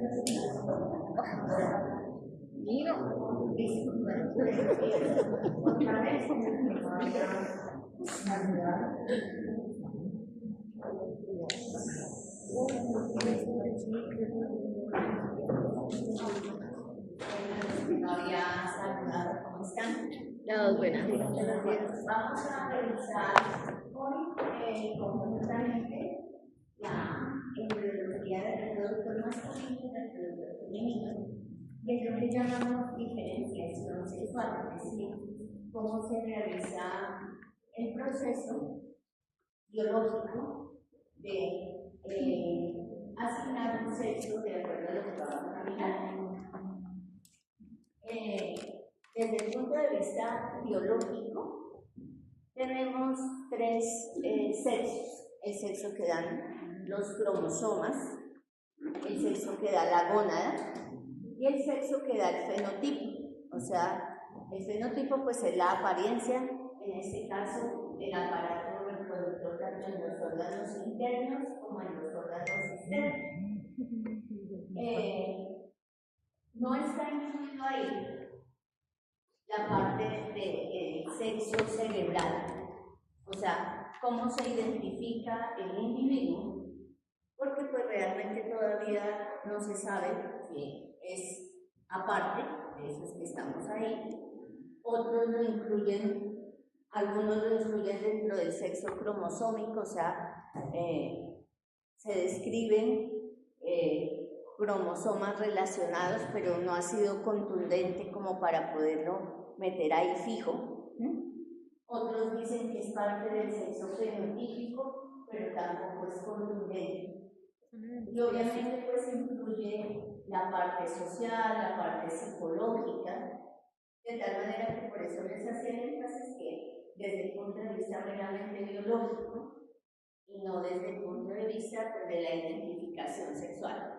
No había saludado, ¿cómo están? No, buenas. Vamos a revisar hoy conjuntamente la embriología del reproductor masculino y del reproductor femenino, que es lo que llamamos diferenciación sexual, es decir, cómo se realiza el proceso biológico de asignar un sexo de acuerdo a lo que vamos a mirar. Desde el punto de vista biológico, tenemos tres sexos: el sexo que dan los cromosomas, el sexo que da la gónada y el sexo que da el fenotipo. O sea, el fenotipo pues es la apariencia, en este caso, del aparato reproductor tanto en los órganos internos como en los órganos externos. No está incluido ahí la parte del sexo cerebral, o sea, cómo se identifica el individuo, porque pues realmente todavía no se sabe que es aparte de esos que estamos ahí. Otros lo incluyen, algunos lo incluyen dentro del sexo cromosómico, o sea, se describen cromosomas relacionados, pero no ha sido contundente como para poderlo meter ahí fijo. Otros dicen que es parte del sexo fenotípico, pero tampoco es contundente. Y obviamente pues incluye la parte social, la parte psicológica, de tal manera que por eso les hacía énfasis que desde el punto de vista meramente biológico y no desde el punto de vista pues, de la identificación sexual.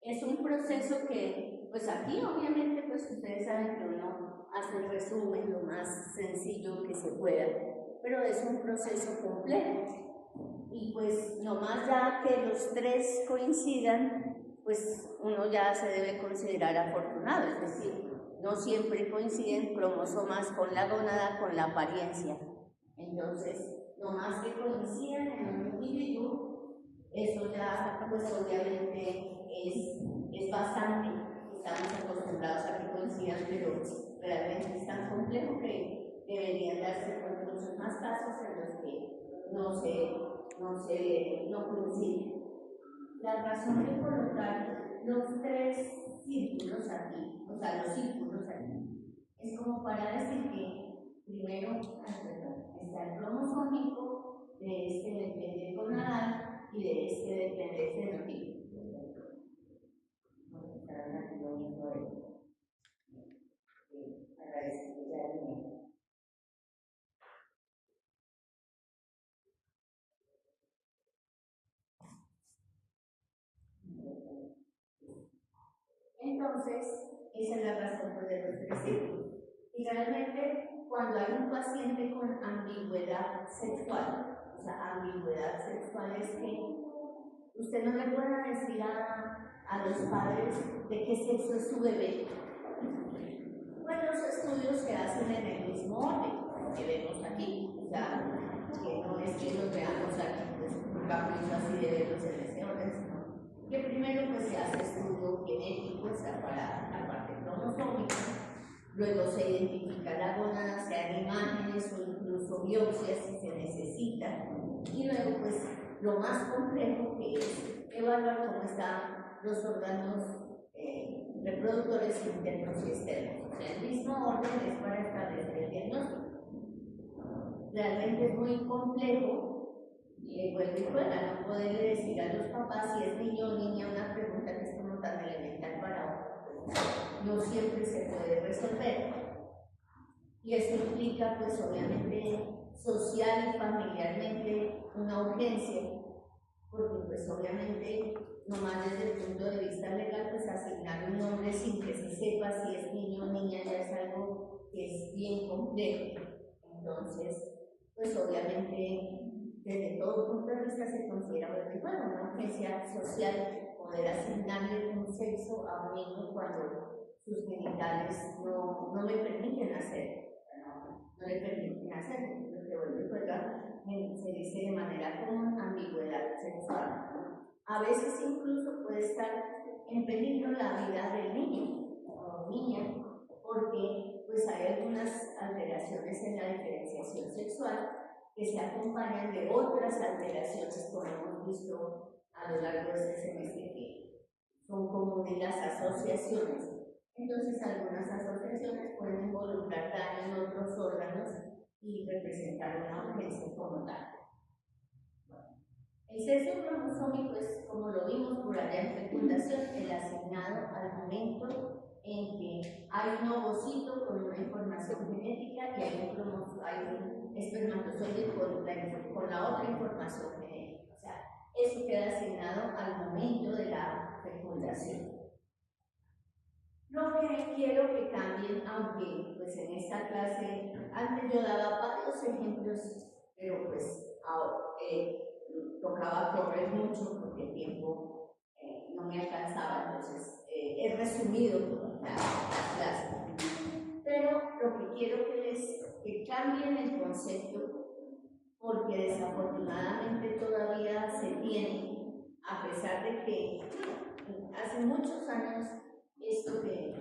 Es un proceso que, pues aquí obviamente, pues ustedes saben que uno hace el resumen lo más sencillo que se pueda, pero es un proceso complejo. Y pues nomás ya que los tres coincidan, pues uno ya se debe considerar afortunado, es decir, no siempre coinciden cromosomas con la gónada, con la apariencia. Entonces, nomás que coincidan en un individuo, eso ya, pues obviamente es bastante. Estamos acostumbrados a que coincidan, pero realmente es tan complejo que deberían darse por muchos más casos en los que no coinciden. La razón de colocar los tres círculos aquí, o sea, los círculos aquí, es como para decir que primero está el cromosómico, de este depende el gonadal y de este depende el fenotipo. Entonces, esa es la razón de los tres círculos. Y realmente, cuando hay un paciente con ambigüedad sexual, o sea, ambigüedad sexual es que usted no le puede decir a los padres de qué sexo es su bebé. Pues los estudios se hacen en el mismo orden que vemos aquí, o sea, que no es que los veamos aquí, pues un capricho así de verlos en ese orden, sino que primero pues se hace estudio genético, o sea, para la parte cromosómica, luego se identifica la gónada, sean imágenes o incluso biopsias si se necesita, y luego pues lo más complejo que es evaluar cómo están los órganos reproductores internos y externos. O sea, el mismo orden es para establecer el diagnóstico. Realmente es muy complejo, y vuelvo y fuera, no poderle decir a los papás si es niño o niña una pregunta que es como tan elemental para uno. No siempre se puede resolver. Y eso implica, pues, obviamente, social y familiarmente una urgencia, porque, pues, obviamente, nomás desde el punto de vista legal, pues asignar un nombre sin que se sepa si es niño o niña ya es algo que es bien complejo. Entonces, pues obviamente desde todo punto de vista se considera bueno, una urgencia social poder asignarle un sexo a un niño cuando sus genitales no le permiten hacer, no le permiten hacer, lo que vuelve juega, se dice de manera común ambigüedad sexual. A veces incluso puede estar en peligro la vida del niño o niña, porque pues hay algunas alteraciones en la diferenciación sexual que se acompañan de otras alteraciones, como hemos visto a lo largo de este semestre, que son comunes las asociaciones. Entonces, algunas asociaciones pueden involucrar daño en otros órganos y representar una urgencia como tal. El sexo cromosómico es, como lo vimos por allá en fecundación, el asignado al momento en que hay un ovocito con una información genética y hay un espermatozoide con la otra información genética. O sea, eso queda asignado al momento de la fecundación. Lo que quiero que cambien, aunque pues en esta clase, antes yo daba varios ejemplos, pero pues tocaba correr mucho porque el tiempo no me alcanzaba, entonces he resumido la clase. Pero lo que quiero que cambien el concepto, porque desafortunadamente todavía se tiene, a pesar de que hace muchos años esto que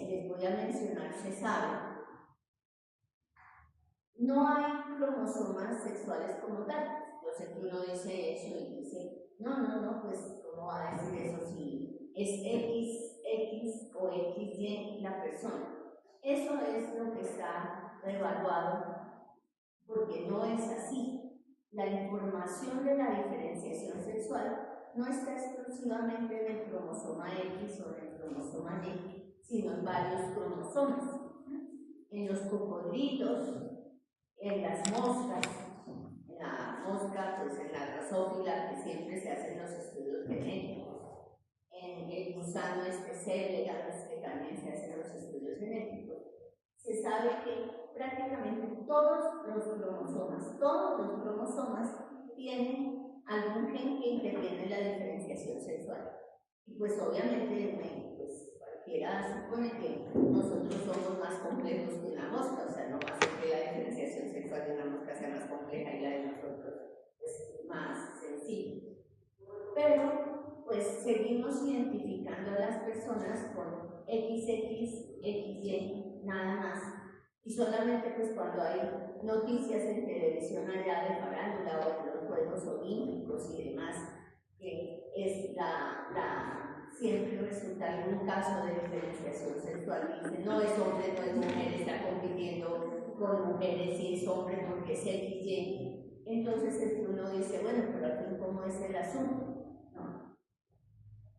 les voy a mencionar se sabe. No hay cromosomas sexuales como tal. Yo sé que uno dice eso y dice, no, pues ¿cómo va a decir eso si es XX o XY la persona? Eso es lo que está revaluado, porque no es así. La información de la diferenciación sexual no está exclusivamente en el cromosoma X o en el cromosoma Y, sino en varios cromosomas. En los cocodrilos, en las moscas, en la mosca, pues en la drosófila, que siempre se hacen los estudios genéticos, en el gusano Celegas, que también se hacen los estudios genéticos, se sabe que prácticamente todos los cromosomas tienen algún gen que interviene en la diferenciación sexual. Y pues obviamente, pues cualquiera supone que nosotros somos más complejos que una mosca, o sea, no va a ser que la diferenciación sexual de una mosca sea más compleja y la de nosotros pues más sencilla. Pero pues seguimos identificando a las personas con XX, XY, nada más. Y solamente pues cuando hay noticias en televisión allá de farándula o en los Juegos Olímpicos y demás, que es siempre resulta algún caso de diferenciación sexual y dice, no es hombre, no es mujer, está compitiendo con mujeres y es hombre porque es XY. Entonces es que uno dice, bueno, pero aquí cómo es el asunto. No.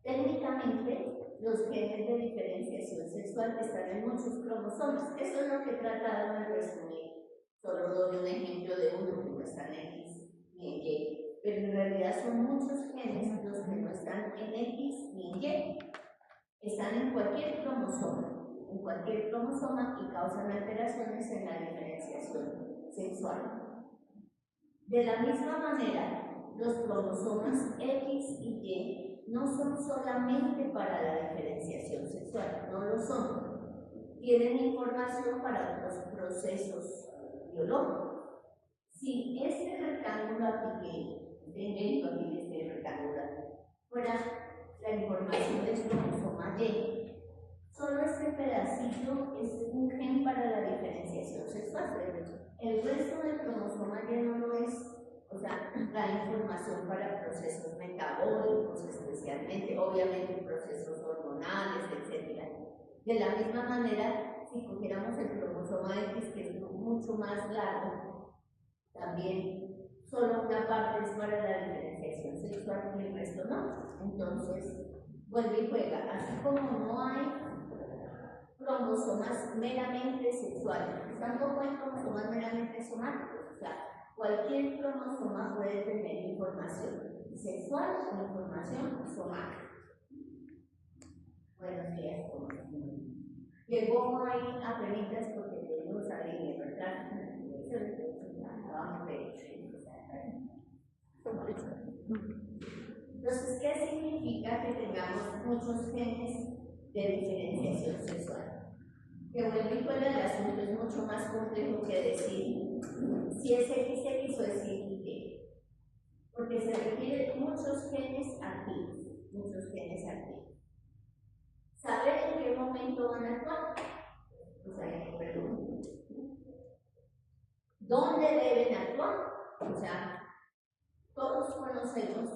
Técnicamente, los genes de diferenciación sexual están en muchos cromosomas. Eso es lo que he tratado de resumir. Solo doy un ejemplo de uno que no está en X ni en Y. Pero en realidad son muchos genes los que no están en X ni en Y. Están en cualquier cromosoma y causan alteraciones en la diferenciación sexual. De la misma manera, los cromosomas X y Y no son solamente para la diferenciación sexual, no lo son. Tienen información para otros procesos biológicos. Si este rectángulo aquí que invento aquí este rectángulo fuera la información del cromosoma Y, solo este pedacito es un gen para la diferenciación sexual. El resto del cromosoma Y no lo es. O sea, da información para procesos metabólicos, especialmente, obviamente procesos hormonales, etc. De la misma manera, si cogiéramos el cromosoma X, que es mucho más largo, también solo una parte es para la diferenciación sexual y el resto no. Entonces, vuelve y juega. Así como no hay cromosomas meramente sexuales, tampoco hay cromosomas meramente somáticos. O sea, cualquier cromosoma puede tener información sexual o información somática. Buenos días, llegó ahí a penitas porque tenemos a alguien, ¿verdad? Vamos a ver. significa que tengamos muchos genes de diferenciación sexual. Que vuelve y fuera del asunto es mucho más complejo que decir si es XX o es Y, porque se requieren muchos genes activos, ¿Saber en qué momento van a actuar? Pues hay que preguntar. ¿Dónde deben actuar? O sea, todos conocemos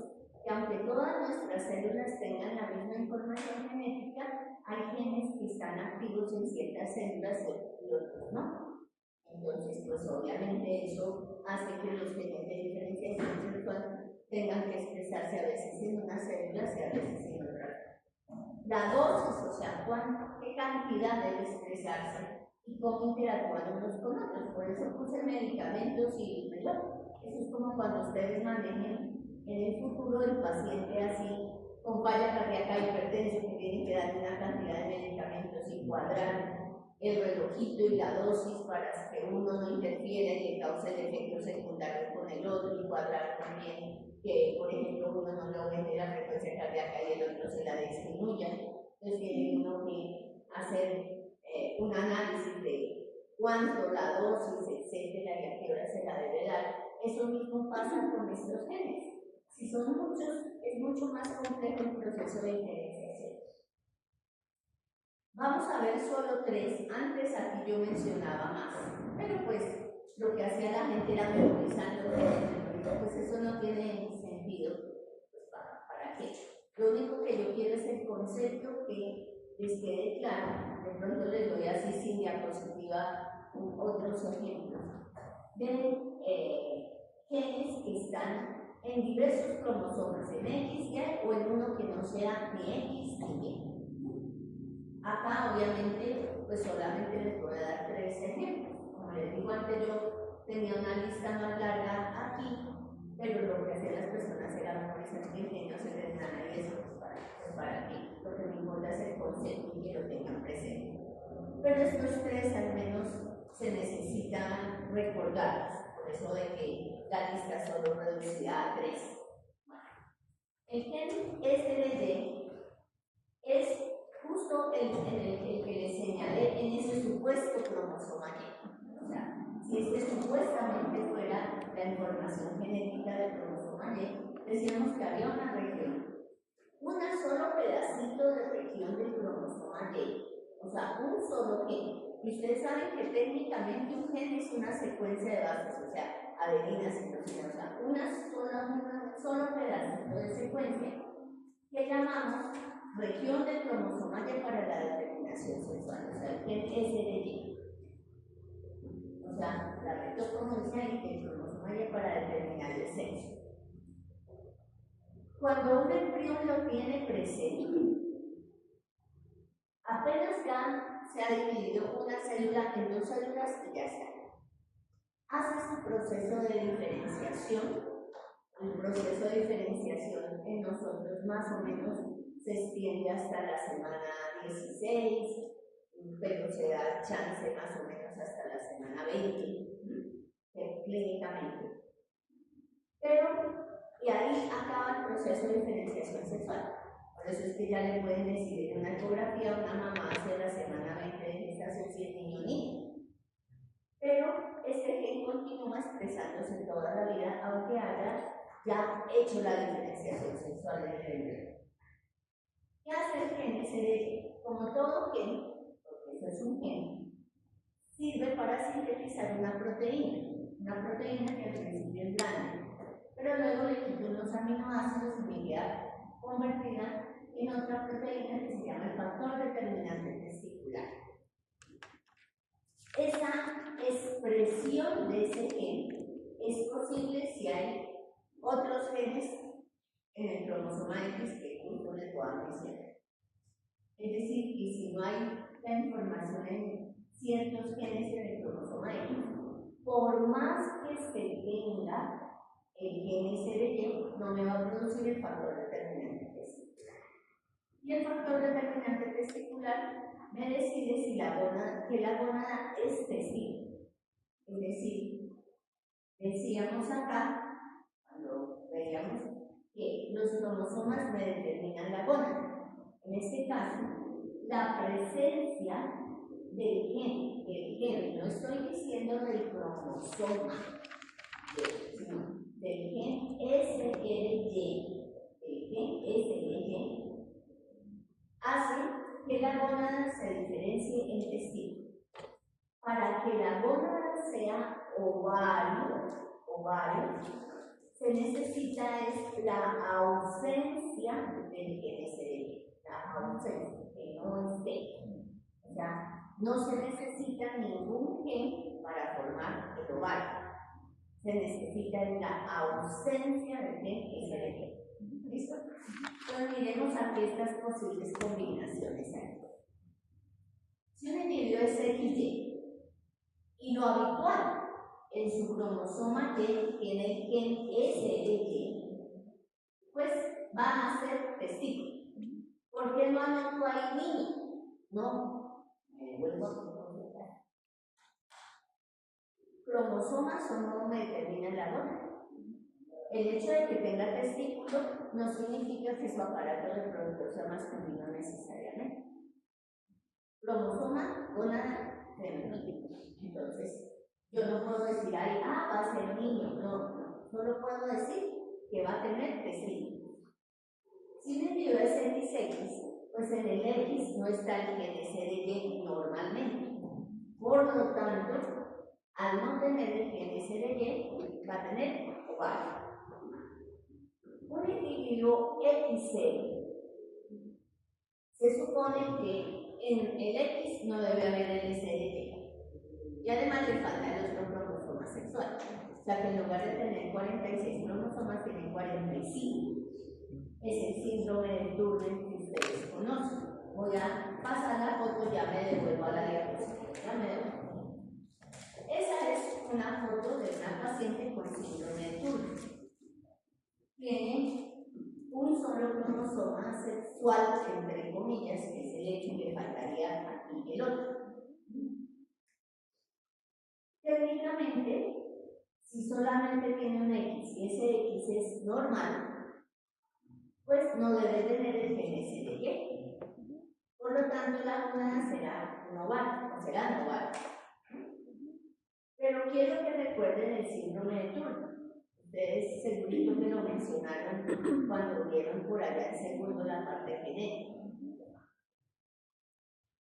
que aunque todas nuestras células tengan la misma información genética, hay genes que están activos en ciertas células y otros no. Entonces, pues obviamente eso hace que los genes de diferenciación sexual tengan que expresarse a veces en unas células y a veces en otras. La dosis, o sea, qué cantidad debe expresarse y cómo interactúan unos con otros. Por eso puse medicamentos y reloj. Eso es como cuando ustedes manejen en el futuro el paciente así con falla cardíaca hipertenso que tienen que dar una cantidad de medicamentos y cuadrar el relojito y la dosis para que uno no interfiera y que cause el efecto secundario con el otro y cuadrar también que, por ejemplo, uno no le aumente la frecuencia cardíaca y el otro se la disminuya. Entonces tiene uno que hacer un análisis de cuánto, la dosis, etcétera, y a qué hora se la debe dar. Eso mismo pasa con estos genes. Si son muchos, es mucho más complejo el proceso de diferenciación. Vamos a ver solo 3. Antes aquí yo mencionaba más, pero pues lo que hacía la gente era memorizando genes, pues eso no tiene sentido, pues ¿para qué? Lo único que yo quiero es el concepto que les quede claro. De pronto les doy así sin diapositiva otros ejemplos de genes que están en diversos cromosomas, en X, Y o en uno que no sea ni X ni Y. Acá obviamente pues solamente les voy a dar 3 ejemplos. Como les digo antes, yo tenía una lista más larga aquí, pero lo que hacían las personas era memorizar qué genios se les dan y eso pues para qué. Lo que me importa es el concepto y que lo tengan presente. Pero estos 3 al menos se necesitan recordarlos, por eso de que la lista solo reducida a 3. El gen SDY es justo el que les señalé en ese supuesto cromosoma Y. O sea, si este supuestamente fuera la información genética del cromosoma Y, decíamos que había una región, un solo pedacito de región del cromosoma Y, o sea, un solo gen. Y ustedes saben que técnicamente un gen es una secuencia de bases, o sea, adenina, citosina, o sea, un solo pedacito de secuencia que llamamos región del cromosoma Y para la determinación sexual, o sea, el gen SDY. O sea, la región, como dice ahí, del cromosoma Y para determinar el sexo. Cuando un embrión lo tiene presente, apenas ya se ha dividido una célula en 2 células y ya está. Hace su proceso de diferenciación. El proceso de diferenciación en nosotros más o menos se extiende hasta la semana 16, pero se da chance más o menos hasta la semana 20, clínicamente. Pero, y ahí acaba el proceso de diferenciación sexual. Por eso es que ya le pueden decir en una ecografía una mamá hacia la semana 20 de gestación si es niño o niña. Pero este gen continúa expresándose toda la vida, aunque haya ya hecho la diferenciación sexual en el embrión. ¿Qué hace el gen SDY? Como todo gen, porque eso es un gen, sirve para sintetizar una proteína que al principio es blanda, pero luego le quita unos aminoácidos y queda convertida en otra proteína que se llama el factor determinante testicular. Esa expresión de ese gen es posible si hay otros genes en el cromosoma X que justo les voy a mencionar. Es decir, que si no hay la información en ciertos genes en el cromosoma X, por más que se tenga el gen SDY, no me va a producir el factor determinante testicular. Y el factor determinante testicular me decide si la gónada es testigo. Es decir, decíamos acá, cuando veíamos que los cromosomas me determinan la gónada. En este caso, la presencia del gen, no estoy diciendo del cromosoma, sino del gen SRY, hace que la gónada se diferencie en testículo. Para que la gónada sea ovario, se necesita es la ausencia del gen SRY, la ausencia, que no esté. O sea, no se necesita ningún gen para formar el ovario. Se necesita la ausencia del gen SRY. ¿Listo? Entonces miremos aquí estas posibles combinaciones. Si un individuo es XY y lo habitual en su cromosoma Y tiene el gen SRY, pues va a ser testículo. ¿Por qué no anoto ahí niño? No, vuelvo a comentar. Cromosomas o no me determinan la gónada. El hecho de que tenga testículo no significa que su aparato reproductor sea masculino necesariamente. Cromosoma, gónada, femenino. Entonces, yo no puedo decir ahí, va a ser niño. No, solo puedo decir que va a tener testículo. Si un individuo es XX, pues en el X no está el gen SRY normalmente. Por lo tanto, al no tener el gen SRY, va a tener ovario. Un individuo XL, se supone que en el X no debe haber el SRY. Y además le faltan los dos cromosomas sexuales. O sea que en lugar de tener 46 cromosomas, tienen 45. Es el síndrome de Turner que ustedes conocen. Voy a pasar la foto, ya me devuelvo a la diapositiva. Ya me devuelvo. Esa es una foto de una paciente con síndrome de Turner. Tiene un solo cromosoma sexual, entre comillas, que es el hecho que le faltaría aquí el otro. Técnicamente, si solamente tiene un X y ese X es normal, pues no debe tener el gen SRY. Por lo tanto, la gónada será un ovario, o será un ovario. Pero quiero que recuerden el síndrome de Turner. Ustedes segurito que lo mencionaron cuando vieron por allá en segundo la parte genética.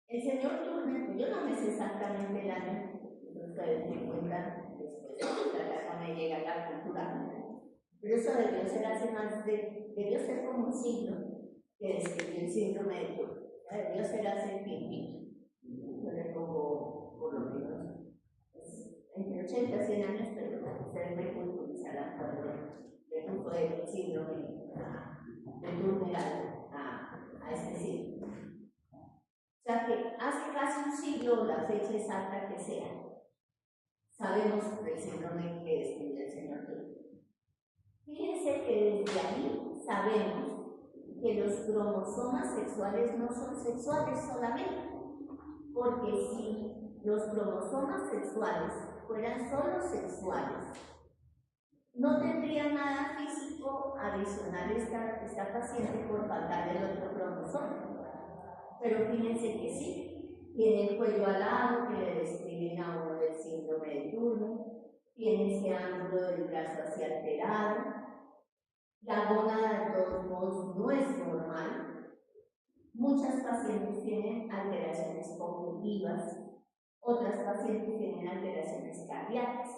El señor Turner, pues yo no me sé exactamente el año, ustedes me cuentan después, ya me llega la cultura. Pero eso debió ser hace más debió ser como un siglo que describió el síndrome de Turner. Debió ser hace tiempito. Yo le pongo por lo menos entre 80 y 100 años, pero ustedes me culturizarán cuando le puso el síndrome de Turner a este siglo. O sea que hace casi un siglo, la fecha exacta que sea, sabemos del síndrome que describió el señor Turner. Fíjense que desde ahí sabemos que los cromosomas sexuales no son sexuales solamente, porque si los cromosomas sexuales fueran solo sexuales, no tendría nada físico adicional esta paciente por faltar el otro cromosoma. Pero fíjense que sí, tiene el cuello alado que le describen a uno del síndrome de Turner, tiene ese ángulo del brazo así alterado, la gónada de todos modos no es normal. Muchas pacientes tienen alteraciones cognitivas, otras pacientes tienen alteraciones cardíacas.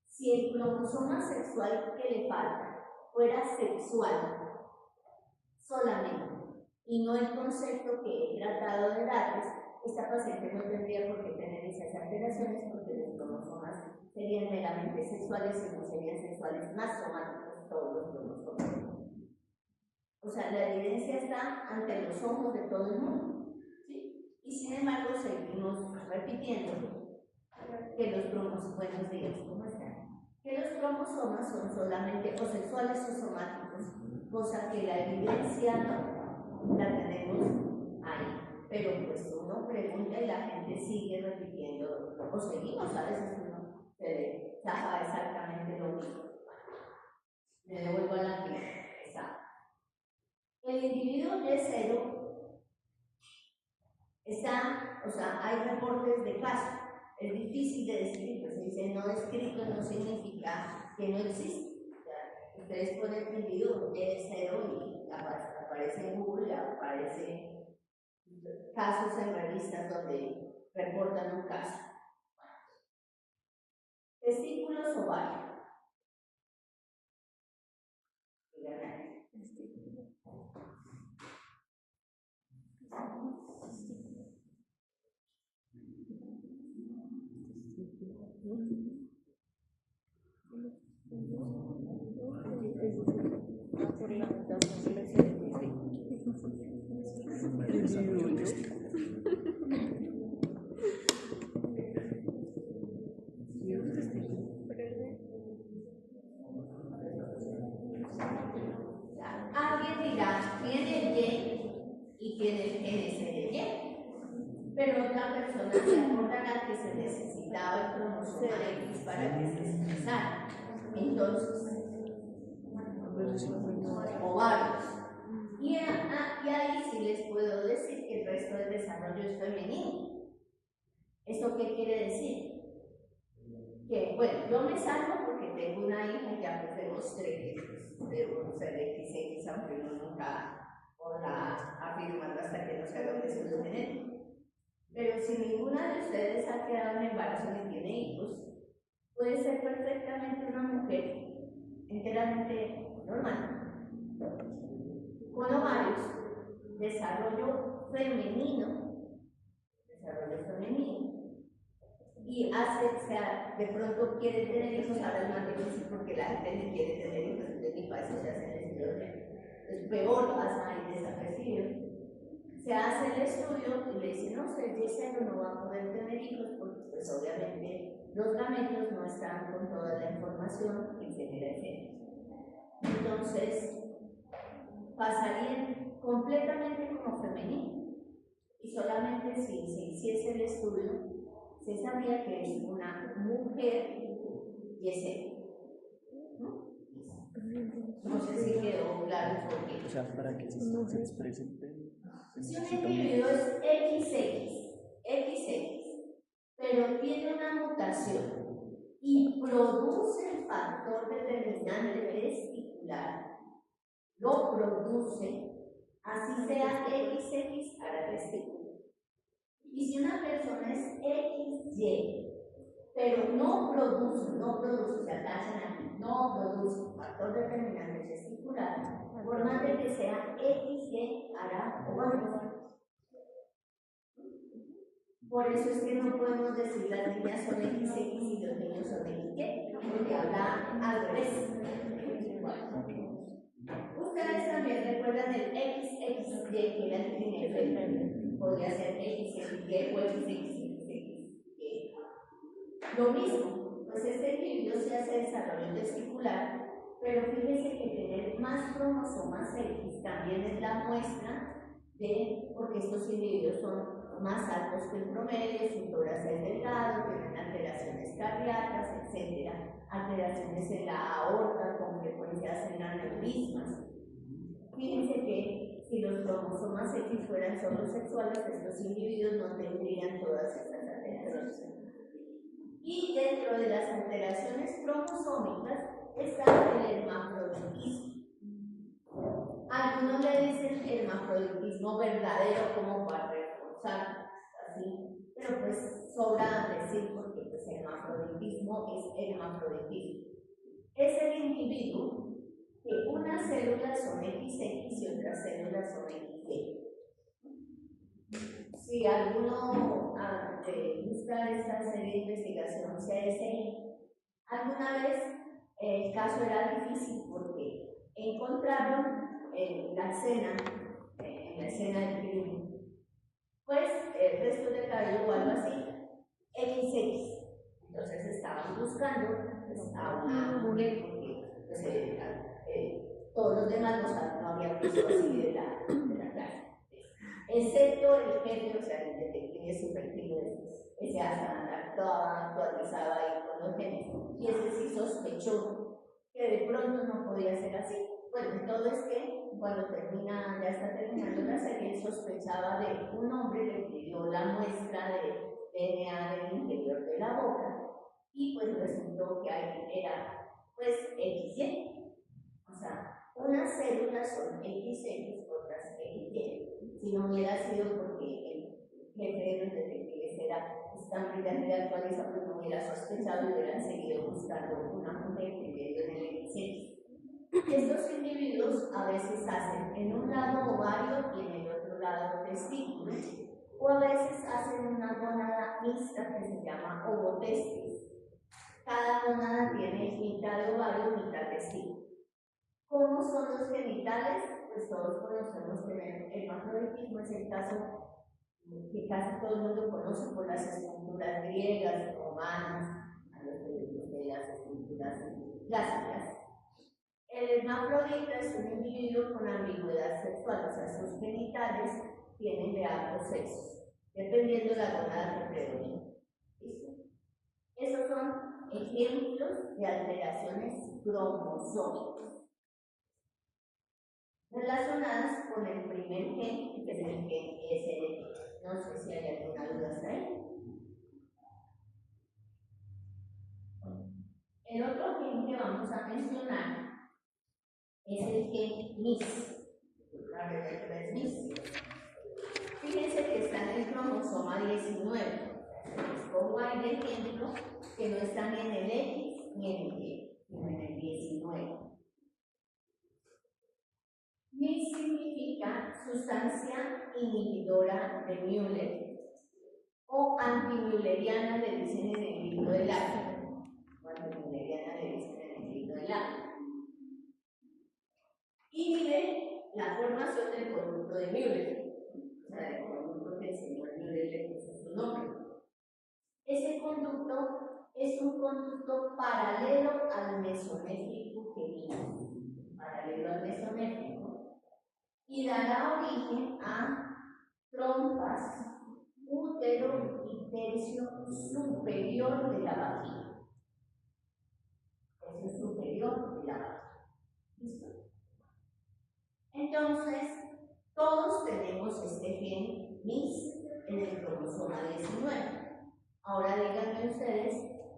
Si el cromosoma sexual que le falta fuera sexual solamente, y no el concepto que he tratado de darles, esta paciente no tendría por qué tener esas alteraciones porque los cromosomas serían meramente sexuales y no serían sexuales más somáticos todos los cromosomas. O sea, la evidencia está ante los ojos de todo el mundo, ¿sí? Y sin embargo seguimos repitiendo que los cromosomas, buenos días, ¿cómo están? Que los cromosomas son solamente o sexuales o somáticos, cosa que la evidencia la tenemos ahí, pero pues uno pregunta y la gente sigue repitiendo, o seguimos a veces uno se zafa exactamente lo mismo. Me devuelvo a la tierra. Exacto. El individuo Y0 está, o sea, hay reportes de caso. Es difícil de describir, pues se dice no descrito no significa que no existe. O sea, ustedes ponen individuo Y0 y aparece en Google, aparece casos en revistas donde reportan un caso. Testículos ovarios. Alguien dirá, tiene Y y tiene el GNC de Y, pero otra persona se acordará que se necesitaba el cromosoma X para que se expresara. Entonces, ovarios. Y ahí sí les puedo decir que el resto del desarrollo es femenino. ¿Esto qué quiere decir? Que, bueno, yo me salvo porque tengo una hija y ya tenemos 3 hijos. Debo ser XX, aunque uno nunca podrá afirmarlo hasta que no se haga un estudio genético. Pero si ninguna de ustedes ha quedado en embarazo ni tiene hijos, puede ser perfectamente una mujer enteramente normal, con ovarios, desarrollo femenino, y de pronto quiere tener hijos, ahora es más difícil porque la gente ni quiere tener hijos, entonces ni para eso se hace el estudio. Es peor, pasa ahí desapercibido. Se hace el estudio y le dicen, no, usted Y0 no va a poder tener hijos porque pues obviamente los gametos no están con toda la información que genera el gen. Entonces, pasarían completamente como femenino y solamente si se hiciese el estudio se sabía que es una mujer Y0. No sé si quedó claro por qué. O sea, para que se expresen. Si un individuo es XX, pero tiene una mutación y produce el factor determinante testicular, lo produce, así sea XX para testículo. Y si una persona es XY, pero no produce, o sea, tachan aquí, no produce factor determinante testicular, por más de que sea XY, hará ovarios. Por eso es que no podemos decir las niñas son XX y los niños son XY, porque habla al revés. Ustedes también recuerdan el XXY, que era el trinefel, podría ser XXY o XXY. Lo mismo, pues este individuo se hace desarrollo testicular, pero fíjese que tener más cromosomas X también es la muestra de, porque estos individuos son más altos que el promedio, su tórax es delgado, tienen alteraciones cardíacas, etc. Alteraciones en la aorta, con frecuencia hacen aneurismas. Fíjense que si los cromosomas X fueran solo sexuales, estos individuos no tendrían todas estas alteraciones. Y dentro de las alteraciones cromosómicas está el hermafroditismo. Algunos le dicen hermafroditismo verdadero como para reforzar, así, pero pues sobra decir porque pues hermafroditismo es hermafroditismo. Es el individuo que unas células son XX y otras células son XY. Si alguno busca esta serie de investigación CSI, alguna vez el caso era difícil porque encontraron en la escena del crimen, pues restos de cabello o algo así, XX. Entonces estaban buscando a una mujer porque pues, todos los demás no habían visto así de la clase. Excepto el genio, o sea, el detective es súper ese hasta andar toda actualizado ahí con los genes. Y ese sí sospechó que que de pronto no podía ser así. Bueno, todo es que cuando ya está terminando la serie, él sospechaba de un hombre, le pidió la muestra de DNA del interior de la boca y pues resultó que ahí era pues XY. O sea, unas células son XY, otras XY. Si no hubiera sido porque el jefe de los detectives era tan brillante de actualiza, pues no hubiera sospechado y hubieran seguido buscando una punta de equilibrio en el XY. Estos individuos a veces hacen en un lado ovario y en el otro lado testículo, o a veces hacen una gónada mixta que se llama ovotestis. Cada gónada tiene mitad de ovario y mitad testículo. ¿Cómo son los genitales? Pues todos conocemos que el hermafroditismo es el caso que casi todo el mundo conoce por las estructuras griegas, romanas, a los de las estructuras clásicas. El hermafrodita es un individuo con ambigüedad sexual, o sea, sus genitales tienen de ambos sexos, dependiendo de la gónada que predomina. ¿Listo? Esos son ejemplos de alteraciones cromosómicas relacionadas con el primer gen, que es el gen SD. No sé si hay alguna duda hasta ahí. El otro gen que vamos a mencionar es el gen MIS. Fíjense que está en el cromosoma 19. Les pongo ahí de ejemplo que no está ni en el X ni en el Y, sino en el 19. MIS significa sustancia inhibidora de Müller o antimülleriana, le dicen en el libro del ácido. O antimülleriana le dicen en el libro del ácido. Inhibe la formación del conducto de Müller, o sea, el conducto que el señor Müller le puso su nombre. Ese conducto es un conducto paralelo al mesonéfrico uterino, paralelo al mesonéfrico, y dará origen a trompas, útero y tercio superior de la vagina. Eso es superior de la vagina. ¿Listo? Entonces, todos tenemos este gen MIS en el cromosoma 19. Ahora díganme ustedes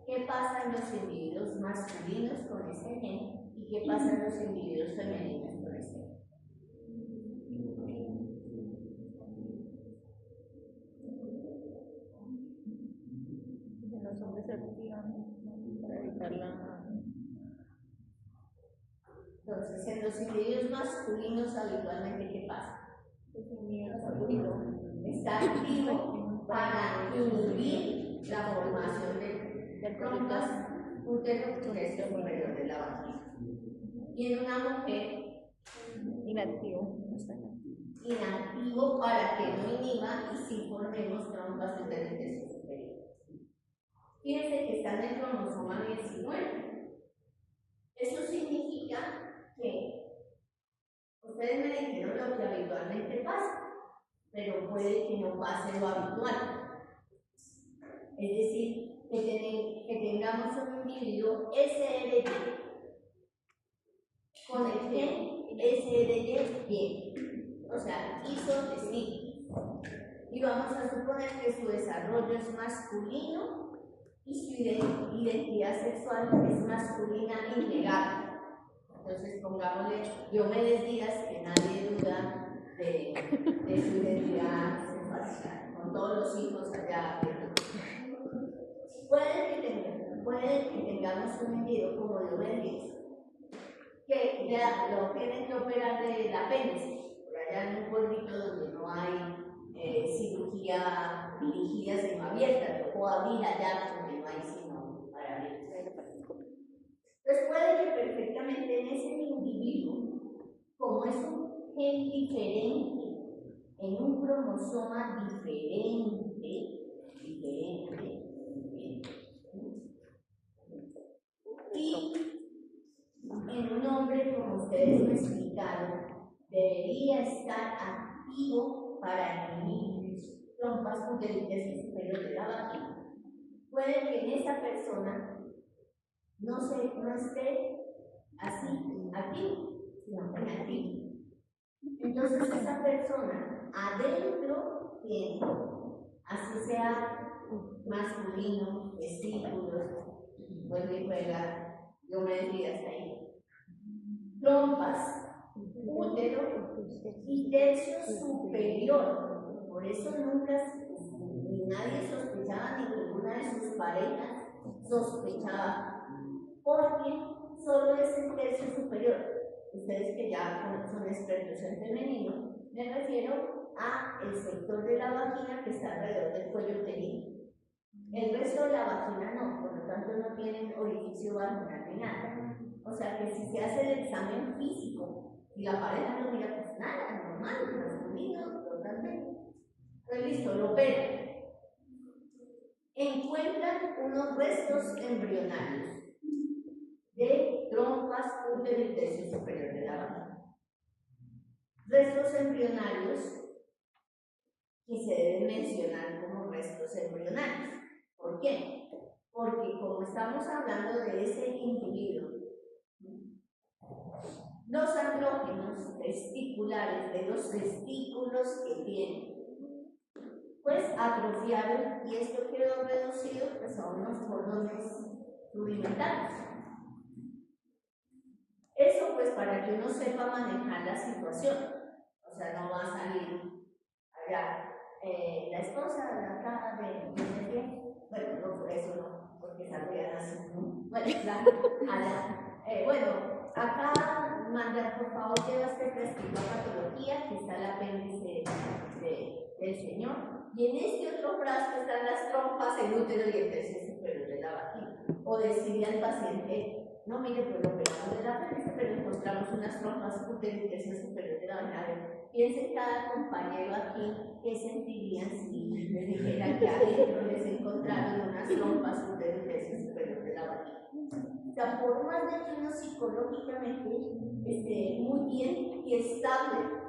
qué pasa en los individuos masculinos con este gen y qué pasa en los individuos femeninos con este gen. Los hombres se activan para evitar la... Entonces, en los individuos masculinos habitualmente, ¿qué pasa? Está activo para inhibir la formación de trompas útero superior de la vagina. Y en una mujer, inactivo. inactivo para que no inhiba y sí formemos trompas útero superior. Fíjense que está en el cromosoma 19. Eso significa que ustedes me dijeron lo que habitualmente pasa, pero puede que no pase lo habitual. Es decir, que tengamos un individuo SRY con el gen SRY bien, o sea, isotestículo. Y vamos a suponer que su desarrollo es masculino y su identidad sexual es masculina innegable. Entonces pongámosle Diomedes Díaz, que nadie duda de su identidad sexual, con todos los hijos allá. Puede que tengamos un individuo como Diomedes Díaz, que ya lo tienen que operar del apéndice, por allá en un pueblito donde no hay cirugía dirigida sino abierta, tocó abrir allá donde no hay sino para abrir. Entonces puede que perfectamente en ese individuo, como es un gen diferente, en un cromosoma diferente, y en un hombre, como ustedes me explicaron, debería estar activo para inhibir trompas uterinas superiores de la vagina. Puede que en esa persona no esté así, aquí, sino en aquí. Entonces esa persona adentro tiene, así sea masculino, testículos, vuelve y juega, yo me decía hasta ahí, trompas, útero y tercio superior. Por eso nunca ni nadie sospechaba, ni ninguna de sus parejas sospechaba, porque solo es el tercio superior. Ustedes que ya son expertos en femenino, me refiero a el sector de la vagina que está alrededor del cuello uterino. El resto de la vagina no, por lo tanto no tienen orificio vaginal ni nada. O sea que si se hace el examen físico y la pareja no mira, pues nada, normal, masculino, totalmente. Pues listo, lo operan. Encuentran unos restos embrionarios de trompas, útero y tercio superior de la vagina. Restos embrionarios que se deben mencionar como restos embrionarios. ¿Por qué? Porque como estamos hablando de ese individuo, los andrógenos testiculares de los testículos que tienen, pues atrofiaron y esto quedó reducido pues, a unos cordones rudimentarios. Eso pues para que uno sepa manejar la situación, o sea, no va a salir allá la esposa de acá de bueno, no por eso no, porque saldrían así, bueno, acá mandar por favor lleva este prescrito a patología, que está el apéndice del señor, y en este otro frasco están las trompas, el útero y el tercio superior de la vagina. O decirle al paciente, no mire, pues lo operamos del apéndice, pero encontramos unas trompas, útero y tercio superior de la vagina. Piensen cada compañero aquí qué sentirían si les dijera que adentro les encontraron unas trompas, útero y tercio superior de la vagina. O sea, por más de que uno psicológicamente esté muy bien y estable,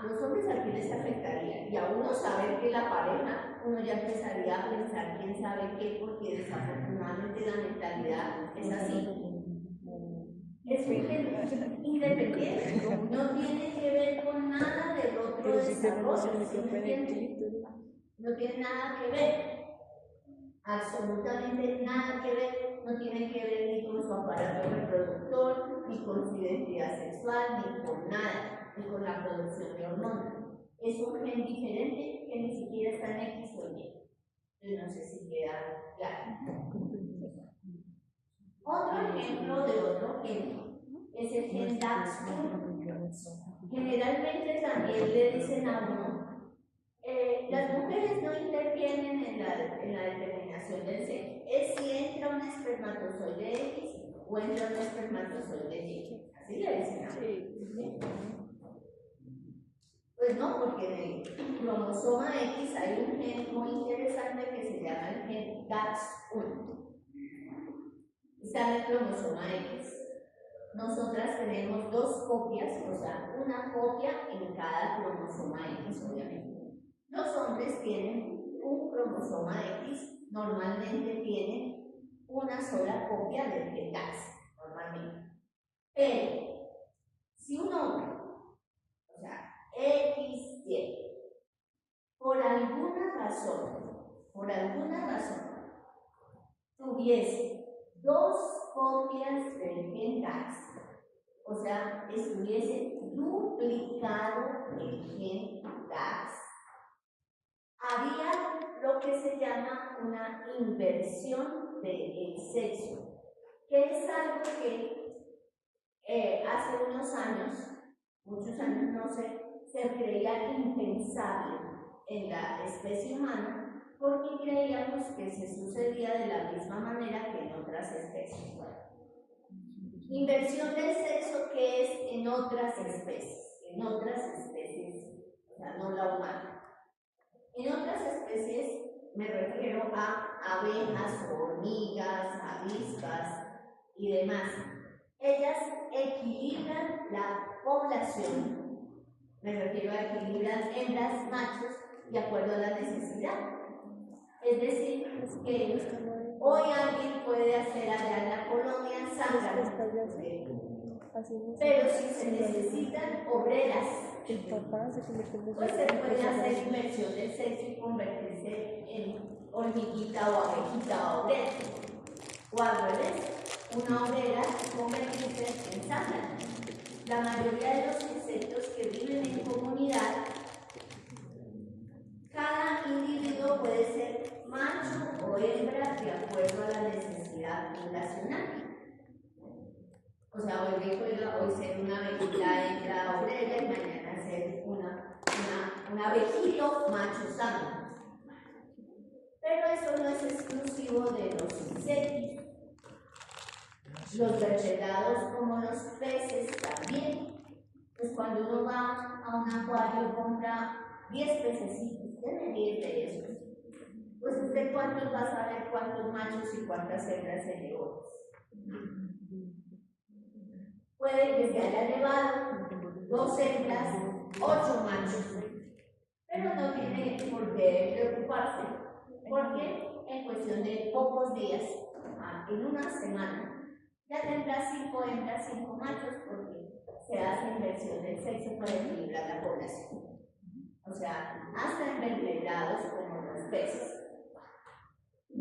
los hombres aquí les afectaría, y a uno saber que la pareja, uno ya empezaría a pensar quién sabe qué, porque desafortunadamente la mentalidad es así. Es independiente, no tiene que ver con nada del otro desarrollo, no tiene nada que ver, absolutamente nada que ver, no tiene que ver ni con su aparato reproductor, ni con su identidad sexual, ni con nada. Y con la producción de hormonas. Es un gen diferente que ni siquiera está en X o Y. Yo no sé si queda claro. Otro ejemplo de otro gen es el gen DAX1. Generalmente también le dicen a uno, las mujeres no intervienen en la determinación del sexo. Es si entra un espermatozoide X o entra un espermatozoide Y. Así le dicen a uno. Pues no, porque en el cromosoma X hay un gen muy interesante que se llama el gen DAX1. Está en el cromosoma X. Nosotras tenemos dos copias, o sea, una copia en cada cromosoma X, obviamente. Los hombres tienen un cromosoma X, normalmente tienen una sola copia del gen DAX, normalmente. Pero, si un hombre, o sea, XY, por alguna razón, tuviese dos copias del gen DAX, o sea, estuviese duplicado el gen DAX, había lo que se llama una inversión del sexo, que es algo que hace unos años, muchos años no sé, se creía impensable en la especie humana porque creíamos que se sucedía de la misma manera que en otras especies. Bueno, inversión del sexo que es en otras especies, o sea, no la humana. En otras especies me refiero a abejas, hormigas, avispas y demás. Ellas equilibran la población, me refiero a equilibrar hembras, machos, de acuerdo a la necesidad. Es decir, que hoy alguien puede hacer allá en la colonia zángano, pero si se necesitan obreras, El papá se convierte en pues se puede hacer inversión del sexo y convertirse en hormiguita o abejita o obrera. O al revés, una obrera convertirse en zángano. La mayoría de los insectos que viven en comunidad, cada individuo puede ser macho o hembra de acuerdo a la necesidad fundacional. O sea, hoy recuerda hoy ser una abejita hembra obrera y mañana ser un abejito macho zángano. Pero eso no es exclusivo de los insectos. Los vertebrados como los peces también. Pues cuando uno va a un acuario y compra 10 pececitos, debe 10 de esos. Pues usted cuántos va a saber cuántos machos y cuántas hembras se llevó. Puede que se haya llevado 2 hembras, 8 machos, pero no tiene por qué preocuparse, porque en cuestión de pocos días, en una semana, ya tendrá 5 hembras, 5 machos, porque se hace inversión del sexo para equilibrar la población. O sea, hasta en vertebrados como los peces.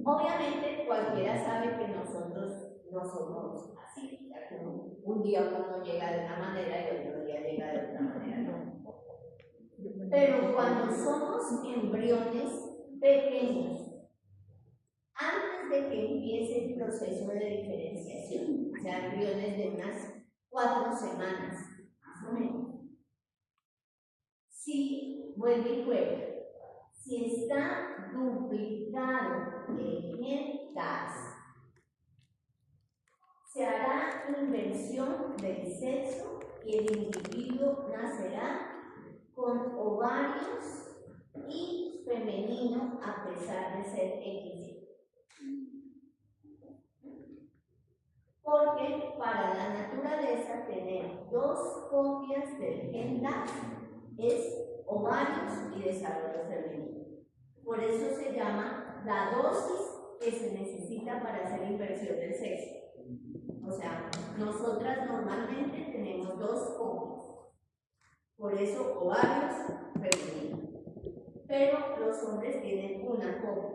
Obviamente, cualquiera sabe que nosotros no somos así. Un día uno llega de una manera y otro día llega de otra manera, ¿no? Pero cuando somos embriones pequeños, antes de que empiece el proceso de diferenciación, o sea, embriones de unas 4 semanas, más o menos, si vuelve y juega, si está duplicado el gen DAS, se hará inversión del sexo y el individuo nacerá con ovarios y femenino a pesar de ser XY. Porque para la naturaleza tener 2 copias del gen DAS es ovarios y desarrollo femenino. Por eso se llama la dosis que se necesita para hacer inversión del sexo. O sea, nosotras normalmente tenemos 2 copias. Por eso ovarios femeninos. Pero los hombres tienen una copia.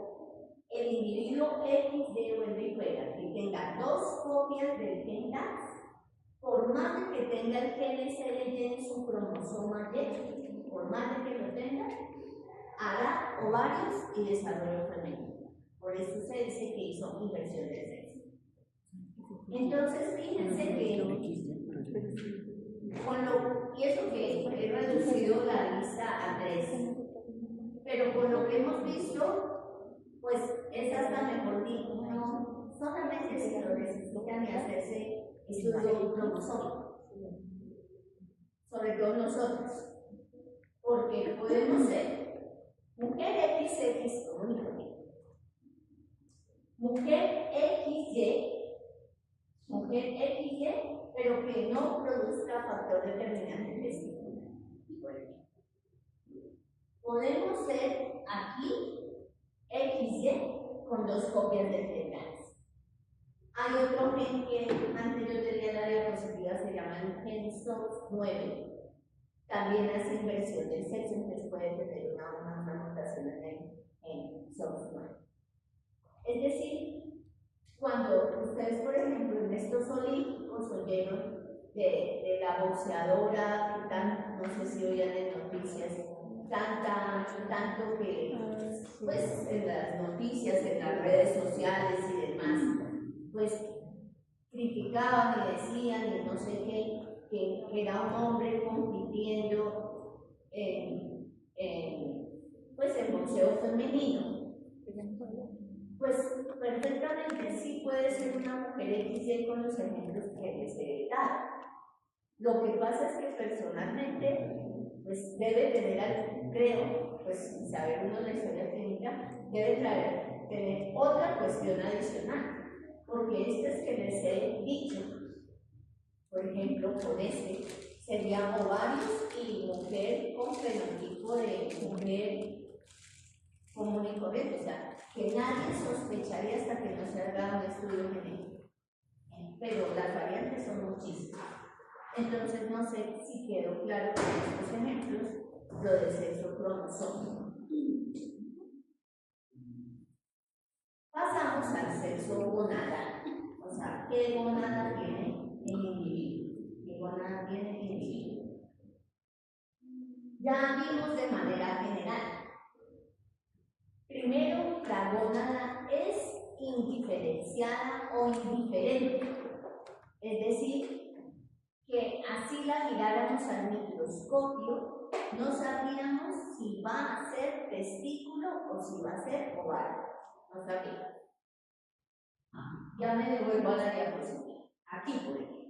El individuo XY vuelve y juega que tenga 2 copias del gen DAS, por más de que tenga el gen SLY en su cromosoma Y, por más de que lo tenga, hará ovarios y desarrollo femenino. Por eso se dice que hizo inversión de sexo. Entonces, fíjense que y eso que he reducido la lista a 3, pero con lo que hemos visto, pues es hasta mejor dicho, no solamente si lo necesitan y hacerse estudio cromosómico, sobre todo nosotros, porque podemos ser mujer XX único, mujer XY, pero que no produzca factor determinante testicular. Podemos ser aquí XY con 2 copias del gen DAS. Hay otro gen que antes yo tenía la diapositiva, se llama el gen SOX9. También hace inversión del sexo, entonces puede tener una mutación en SOX9. Es decir, cuando ustedes, por ejemplo, en estos olímpicos oyeron de la boxeadora, no sé si oían en noticias, tanto que, pues, en las noticias, en las redes sociales y demás, pues, criticaban y decían y no sé qué, que era un hombre compitiendo pues, en boxeo femenino. Pues perfectamente sí puede ser una mujer XY con los ejemplos que les he dado. Lo que pasa es que personalmente, pues debe tener, creo, pues sin saber uno la historia clínica, debe tener otra cuestión adicional, porque estas que les he dicho, por ejemplo, con sería ovarios y mujer con fenotipo de mujer común y corriente, o sea, que nadie sospecharía hasta que no se haga un estudio genético. Pero las variantes son muchísimas. Entonces, no sé si quedó claro con estos ejemplos lo del sexo cromosómico. Pasamos al sexo gonadal. O sea, ¿qué gonada tiene el individuo? ¿Qué gonada tiene el individuo? Ya vimos de manera general. Primero, la gónada es indiferenciada o indiferente. Es decir, que así la miráramos al microscopio, no sabríamos si va a ser testículo o si va a ser ovario. No sabríamos. Ya me devuelvo a la diapositiva. Aquí, por ejemplo.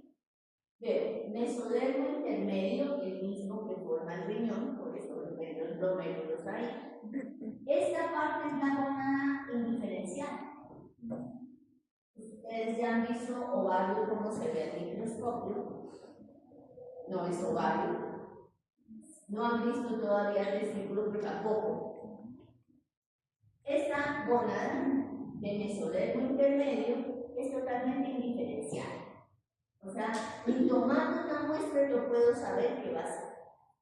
Veo mesodermo intermedio, el mismo que forma el riñón, por eso los glomérulos ahí. Esta parte es la gónada indiferencial. Ustedes ya han visto ovario como se ve al microscopio. No es ovario. No han visto todavía el testículo, pero tampoco. Esta gónada de mesodermo intermedio es totalmente indiferencial. O sea, ni tomando una muestra yo puedo saber qué va a ser.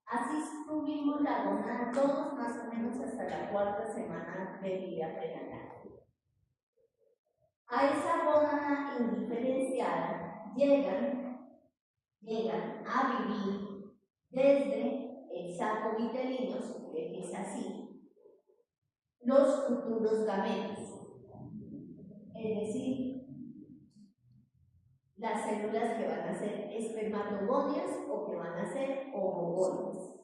Así tuvimos la gónada todos más o menos hasta la 4ª semana de vida prenatal. A esa gónada indiferenciada llegan a vivir desde el saco vitelino, que es así, los futuros gametos. Es decir, las células que van a ser espermatogonias o que van a ser ovogonias.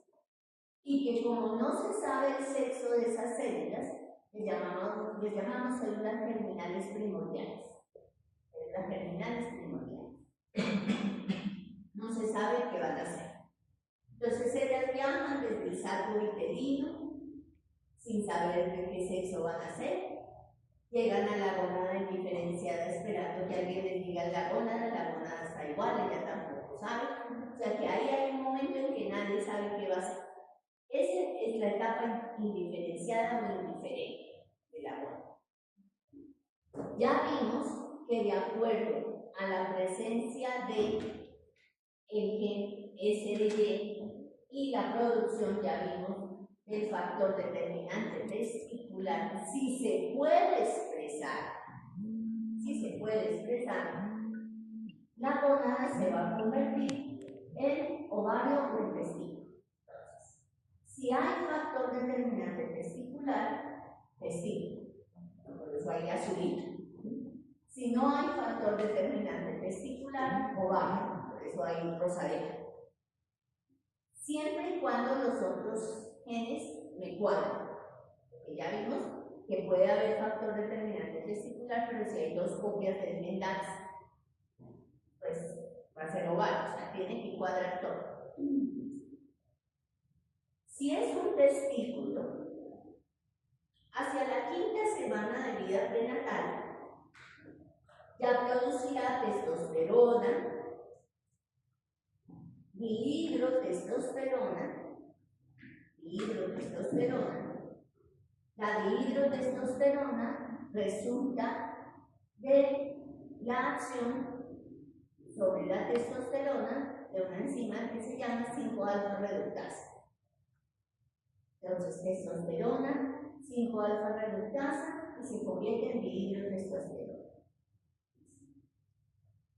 Y que como no se sabe el sexo de esas células, les llamamos células germinales primordiales. Células germinales primordiales. No se sabe qué van a hacer. Entonces ellas viajan desde el saco vitelino, sin saber de qué sexo van a ser. Llegan a la gónada indiferenciada esperando que alguien les diga la gónada está igual, ella tampoco sabe. O sea que ahí hay un momento en que nadie sabe qué va a hacer. Esa es la etapa indiferenciada o indiferente de la gónada. Ya vimos que de acuerdo a la presencia de el gen SDY y la producción, ya vimos el factor determinante testicular, si se puede expresar, la gónada se va a convertir en ovario o en testículo. Entonces, si hay factor determinante testicular, testículo, por eso hay azulito. Si no hay factor determinante testicular, ovario, por eso hay rosadito. Siempre y cuando los otros genes me cuadren, porque ya vimos que puede haber factor determinante testicular, pero si hay 2 copias del gen DAX, pues va a ser ovario, o sea, tiene que cuadrar todo. Si es un testículo, hacia la 5ª semana de vida prenatal, ya producirá testosterona, dihidrotestosterona. La dihidrotestosterona resulta de la acción sobre la testosterona de una enzima que se llama 5-alfa reductasa. Entonces, testosterona, 5-alfa reductasa y se convierte en dihidrotestosterona.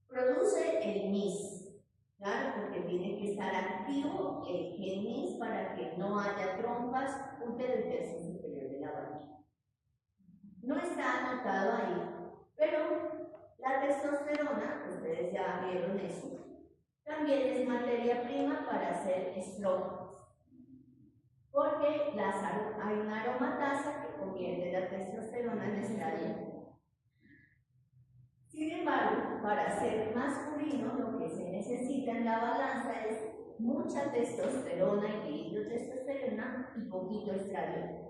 Produce el MIS, claro, porque tiene que estar activo el gen MIS para que no haya trompas útero y tercio superior de la vagina. No está anotado ahí, pero la testosterona, ustedes ya vieron eso, también es materia prima para hacer estrógenos, porque hay una aromatasa que convierte la testosterona en estradiol. Sin embargo, para ser masculino, lo que se necesita en la balanza es mucha testosterona y dihidrotestosterona y poquito estradiol.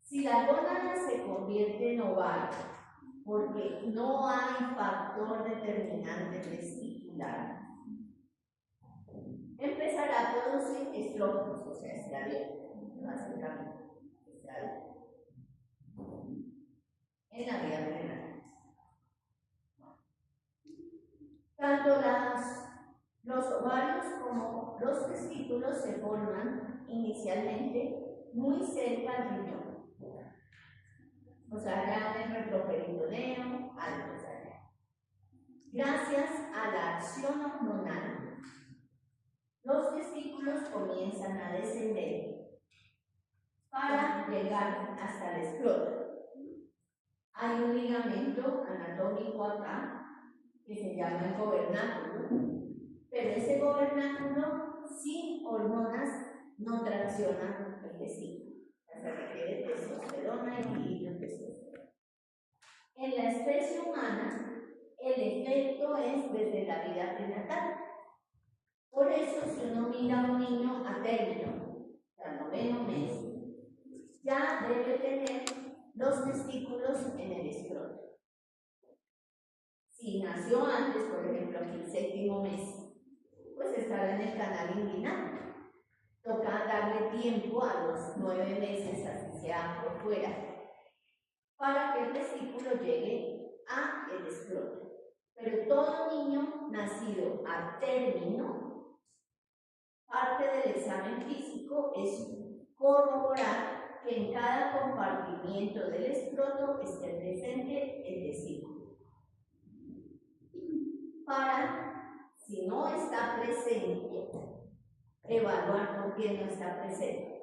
Si la gónada se convierte en ovario, porque no hay factor determinante testicular, empezará a producir estrógenos, o sea, estradiol, básicamente. social en la vida plenaria. Tanto los ovarios como los testículos se forman inicialmente muy cerca al riñón, o sea, ya en el retroperitoneo, algo allá. Gracias a la acción hormonal, los testículos comienzan a descender para llegar hasta el escroto. Hay un ligamento anatómico acá que se llama el gobernáculo, pero ese gobernáculo sin hormonas no tracciona el testículo. Se requiere testosterona y testosterona. En la especie humana, el efecto es desde la vida prenatal. Por eso, si uno mira a un niño a término, o sea, noveno mes, ya debe tener los testículos en el escroto. Si nació antes, por ejemplo, aquí el séptimo mes, pues estará en el canal inguinal. Toca darle tiempo a los 9 meses, así sea por fuera, para que el testículo llegue a el escroto. Pero todo niño nacido a término, parte del examen físico es corroborar que en cada compartimiento del escroto esté presente el testículo. Para, si no está presente, evaluar por qué no está presente.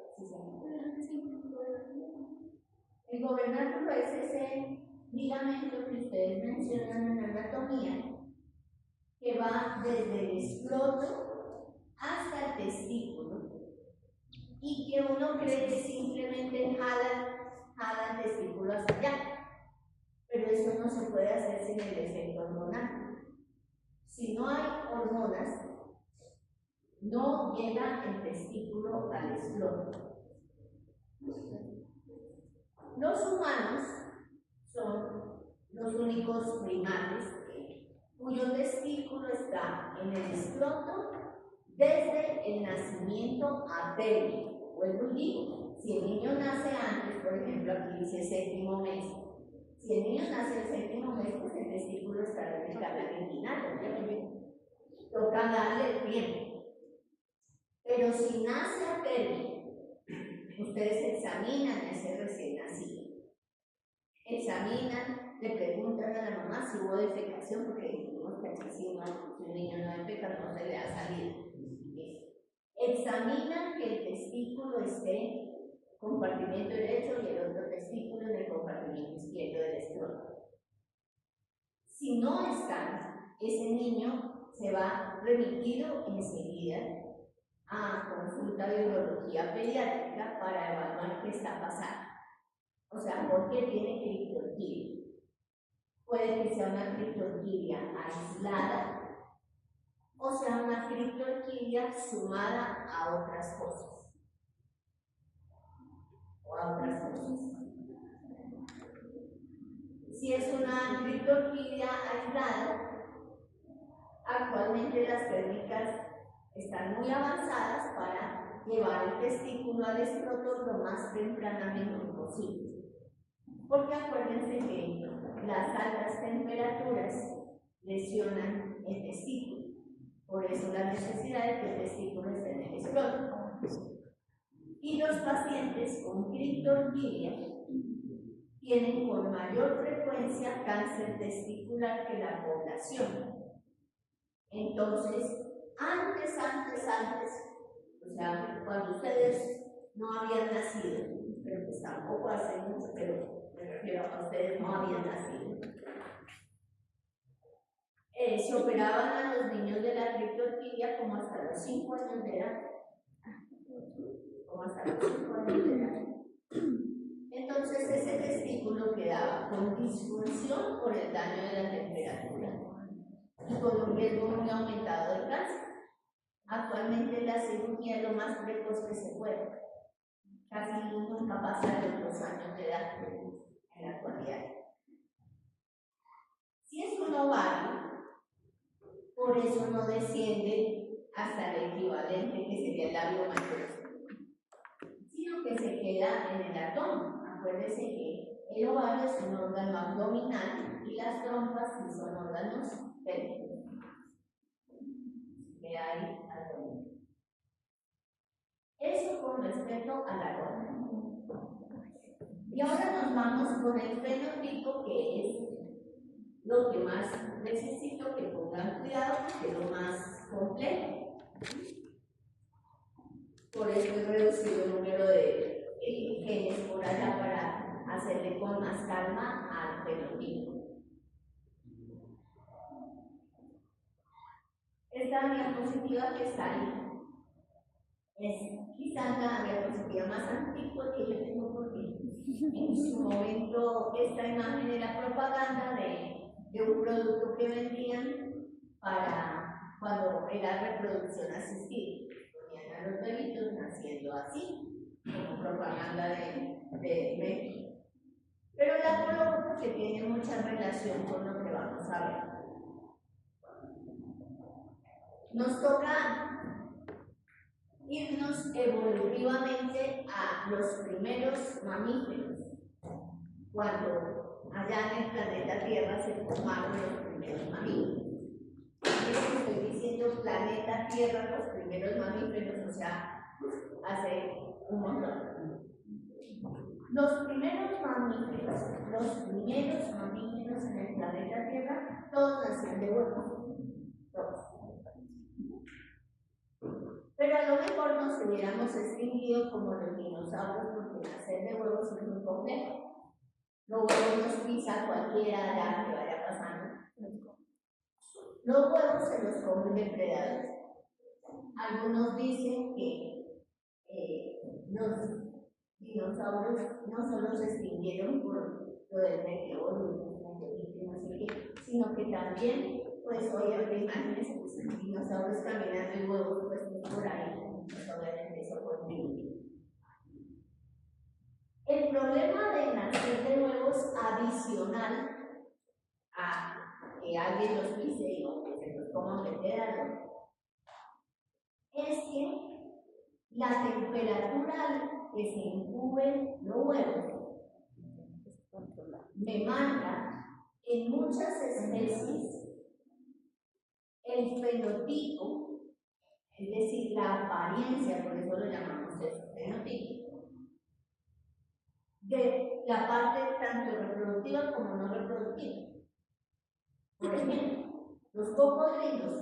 El gobernáculo es ese ligamento que ustedes mencionan en anatomía, que va desde el escroto hasta el testículo y que uno cree que simplemente jala el testículo hasta allá, pero eso no se puede hacer sin el efecto hormonal. Si no hay hormonas, no llega el testículo al escroto. Los humanos son los únicos primates cuyo testículo está en el escroto desde el nacimiento a término. Vuelvo y digo, si el niño nace antes, por ejemplo, aquí dice séptimo mes, si el niño nace el séptimo mes, pues el testículo estará en el canal inguinal, obviamente. Toca darle el tiempo. Pero si nace a término, ustedes examinan a ese recién nacido. Examinan, le preguntan a la mamá si hubo defecación, porque dijimos que aquí si un niño no defeca, no se le ha salido. Examinan que el testículo esté en el compartimiento derecho y el otro testículo en el compartimiento izquierdo del escroto. Si no están, ese niño se va remitido enseguida a consulta de urología pediátrica para evaluar qué está pasando. O sea, ¿por qué tiene criptorquidia? Puede que sea una criptorquidia aislada o sea una criptorquidia sumada a otras cosas. Si es una criptorquidia aislada, actualmente las técnicas están muy avanzadas para llevar el testículo al escroto lo más tempranamente posible. Porque acuérdense que las altas temperaturas lesionan el testículo. Por eso la necesidad de que el testículo esté en el escroto. Y los pacientes con criptorquidia tienen con mayor frecuencia cáncer testicular que la población. Entonces, antes, o sea, cuando ustedes no habían nacido, pero pues tampoco hace mucho, pero me refiero a ustedes no habían nacido, se operaban a los niños de la criptorquidia como hasta los 5 años de edad. Entonces ese testículo quedaba con disfunción por el daño de la temperatura y con un riesgo muy aumentado de cáncer. Actualmente la cirugía es lo más precoz que se puede. Casi nunca pasa de los 2 años de edad en la actualidad. Si es un ovario, por eso no desciende hasta el equivalente que sería el labio mayor, sino que se queda queda en el abdomen. Acuérdense que el ovario es un órgano abdominal y las trompas sí son órganos pélvicos. Que hay abdomen. Eso con respecto a la ronda. Y ahora nos vamos con el fenotipo, que es lo que más necesito que pongan cuidado, que es lo más complejo. Por eso he reducido el número de genes por allá para hacerle con más calma al fenotipo. Esta diapositiva que está ahí es quizás la diapositiva más antigua que yo tengo, porque en su momento esta imagen era propaganda de un producto que vendían para cuando era reproducción asistida. Ponían a los bebitos naciendo así, como propaganda de México. Pero la coloco porque tiene mucha relación con lo que vamos a ver. Nos toca irnos evolutivamente a los primeros mamíferos, cuando allá en el planeta Tierra se formaron los primeros mamíferos. Estoy diciendo planeta Tierra, los primeros mamíferos, o sea, hace un montón. Los primeros mamíferos en el planeta Tierra, todos nacían de huevos, todos. Pero a lo mejor nos hubiéramos extinguido como los dinosaurios, porque nacer de huevos es muy complejo. Los huevos nos pisa cualquiera allá que vaya pasando. Los huevos se los comen depredadores. Algunos dicen que los dinosaurios no solo se extinguieron por lo del meteorito, no sé qué, sino que también, pues obviamente, imagínense, pues, dinosaurios caminando y huevos pues por ahí, pues obviamente eso fue terrible. El problema de nacer de huevos adicional a que alguien los pise o que se los coma meter es que la temperatura que se incuben los huevos me manda en muchas especies el fenotipo, es decir, la apariencia, por eso lo llamamos eso, fenotipo, de la parte tanto reproductiva como no reproductiva. Por ejemplo, los cocodrilos,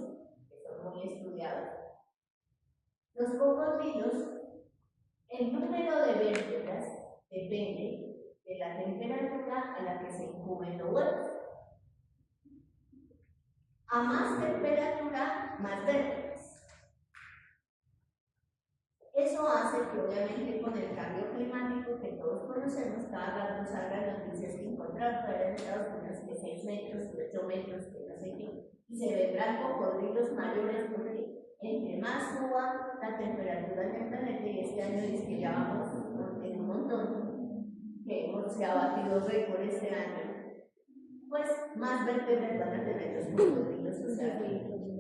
que son muy estudiados, los cocodrilos, el número de vértebras depende de la temperatura a la que se incuben los huevos. A más temperatura, más vértebras. Eso hace que obviamente con el cambio climático que todos conocemos, cada rato salgan noticias que encontrar fuera de Estados Unidos que 6 metros, que 8 metros, que no sé qué, y se vendrán cocodrilos mayores porque entre más suba la temperatura del planeta, y este año dice que ya vamos en un montón, que se ha batido récord este año, pues más vértebras van a tener los cocodrilos, o sea que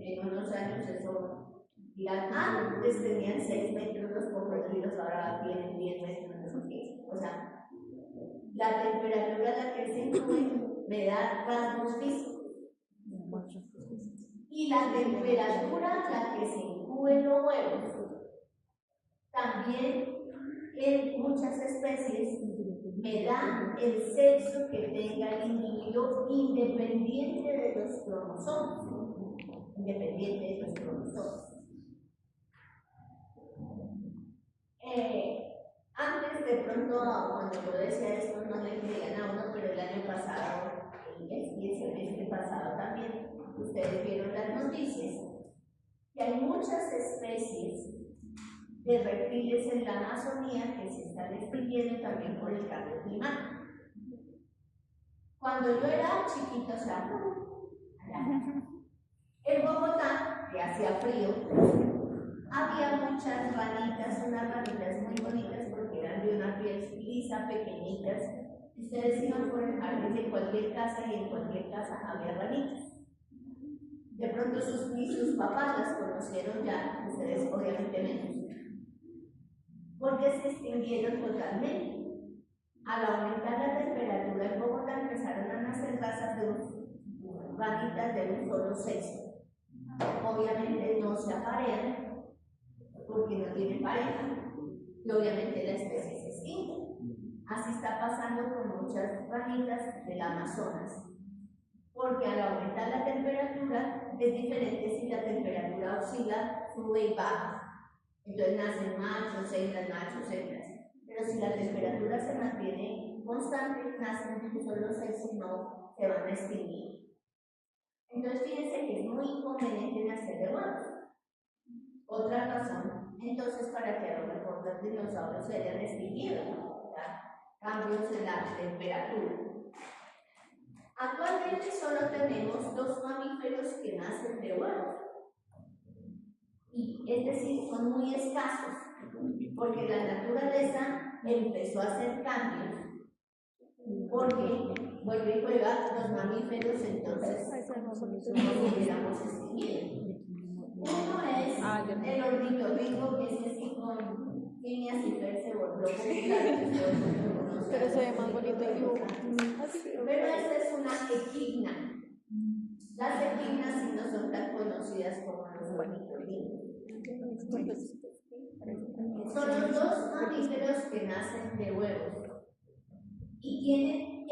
en unos años eso dirán, antes tenían 6 metros los cocodrilos, ahora tienen 10 metros, no sé qué. O sea, la temperatura a la que se incluye me da rasgos físicos. Y la temperatura a la que se incuben los huevos, también en muchas especies, me da el sexo que tenga el individuo independiente de los cromosomas. Independiente de los cromosomas. Antes de pronto, cuando yo decía esto, no le creían a uno, pero el año pasado, y el pasado también, ustedes vieron las noticias, que hay muchas especies de reptiles en la Amazonía que se están extinguiendo también por el cambio climático. Cuando yo era chiquita, o sea, en Bogotá, que hacía frío, había muchas ranitas, unas ranitas muy bonitas porque eran de una piel lisa, pequeñitas. Ustedes iban por el jardín de cualquier casa y en cualquier casa había ranitas. De pronto sus papás las conocieron ya, ustedes obviamente menos. Porque se extinguieron totalmente. Al aumentar la temperatura en Bogotá empezaron a nacer razas de ranitas de un solo sexo. Obviamente no se aparean porque no tienen pareja y obviamente la especie se extingue. Así está pasando con muchas ranitas del Amazonas, porque al aumentar la temperatura es diferente si la temperatura oscila, sube y baja. Entonces nacen machos, hembras. Pero si la temperatura se mantiene constante, nacen de un solo sexo y no se van a extinguir. Entonces fíjense que es muy inconveniente nacer de huevos. Otra razón, entonces, para que a lo mejor los dinosaurios se hayan extinguido, ¿no? Cambios en la temperatura. Actualmente solo tenemos 2 mamíferos que nacen de huevos. Y es decir, son muy escasos, porque la naturaleza empezó a hacer cambios, porque vuelve y juega los mamíferos, entonces nos hubiéramos extinguido. Uno es el ornitorrinco, que es así con Phineas y Ferb se volvió popular. Pero se ve más bonito el dibujo. Pero esta es una equidna. Las equidnas sí no son tan conocidas como los ornitorrincos. Son los 2 mamíferos que nacen de huevos y tienen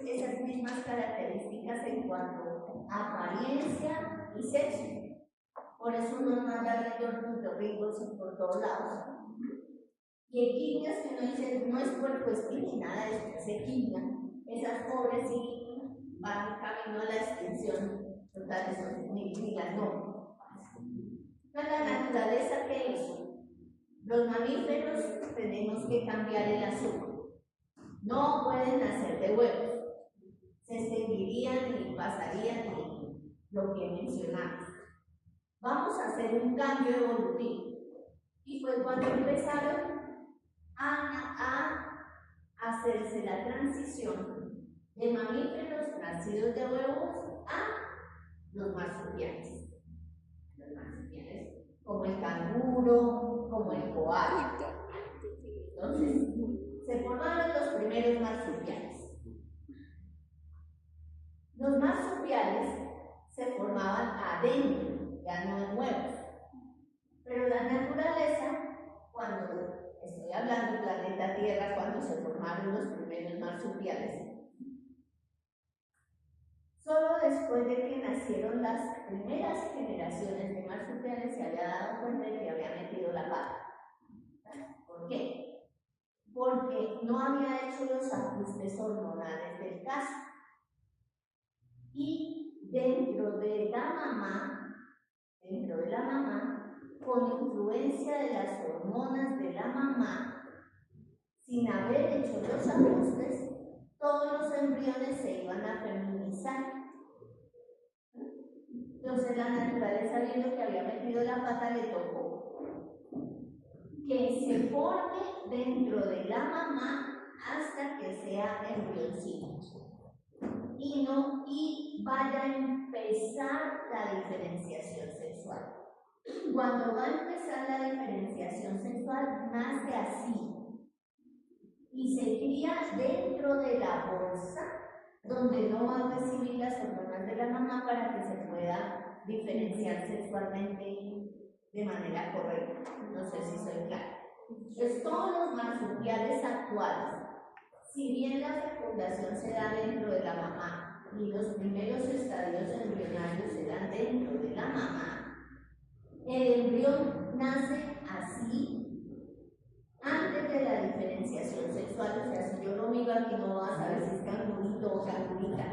esas mismas características en cuanto a apariencia y sexo. Por eso uno no anda viendo ornitorrincos por todos lados. Y equidnas que uno dice, no es puercoespín ni nada de eso, es equidna. Esas pobres sí van camino a la extinción total, eso ni las nombres. Entonces, la naturaleza, ¿qué hizo? Los mamíferos tenemos que cambiar el azúcar. No pueden nacer de huevos. Se extinguirían y pasarían y lo que mencionamos. Vamos a hacer un cambio evolutivo. Y fue cuando empezaron a hacerse la transición de mamíferos nacidos de huevos a los marsupiales. Los marsupiales, como el canguro, como el koala. Entonces, se formaron los primeros marsupiales. Los marsupiales se formaban adentro, ya no en huevos. Pero la naturaleza, cuando estoy hablando del planeta Tierra, cuando se formaron los primeros marsupiales, solo después de que nacieron las primeras generaciones de marsupiales se había dado cuenta de que había metido la pata. ¿Por qué? Porque no había hecho los ajustes hormonales del caso. Y dentro de la mamá, con influencia de las hormonas de la mamá, sin haber hecho los ajustes, todos los embriones se iban a feminizar. Entonces la naturaleza, viendo que había metido la pata, le tocó que se forme dentro de la mamá hasta que sea embrioncito y vaya a empezar la diferenciación sexual. Cuando va a empezar la diferenciación sexual, nace así y se cría dentro de la bolsa, donde no va a recibir las hormonas de la mamá para que se pueda diferenciar sexualmente de manera correcta. No sé si soy clara. Entonces, todos los marsupiales actuales, si bien la fecundación se da dentro de la mamá y los primeros estadios embrionarios se dan dentro de la mamá, el embrión nace así antes de la diferenciación sexual. O sea, si yo lo miro aquí no vas a saber si es cangurito o cangurita.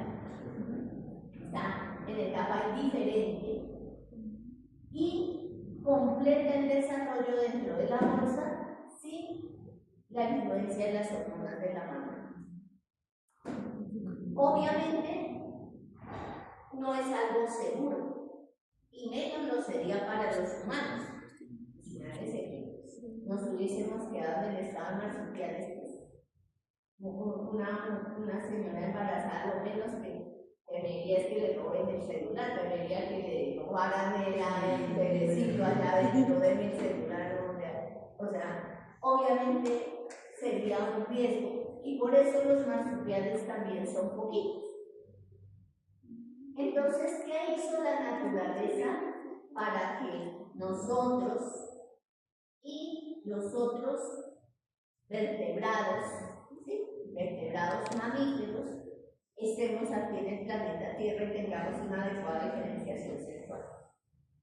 Está en etapa diferente. Y completa el desarrollo dentro de la bolsa sin la influencia de las hormonas de la mamá. Obviamente no es algo seguro, y menos lo sería para los humanos. Imagínense que nos hubiésemos quedado en el estado marsupiales, una señora embarazada, lo menos que debería es que le roben el celular, debería que le robaran el teleciclo allá dentro de mi celular, o sea, obviamente sería un riesgo y por eso los marsupiales también son poquitos. Entonces, ¿qué hizo la naturaleza para que nosotros y los otros vertebrados, ¿sí? Vertebrados mamíferos, estemos aquí en el planeta Tierra y tengamos una adecuada diferenciación sexual?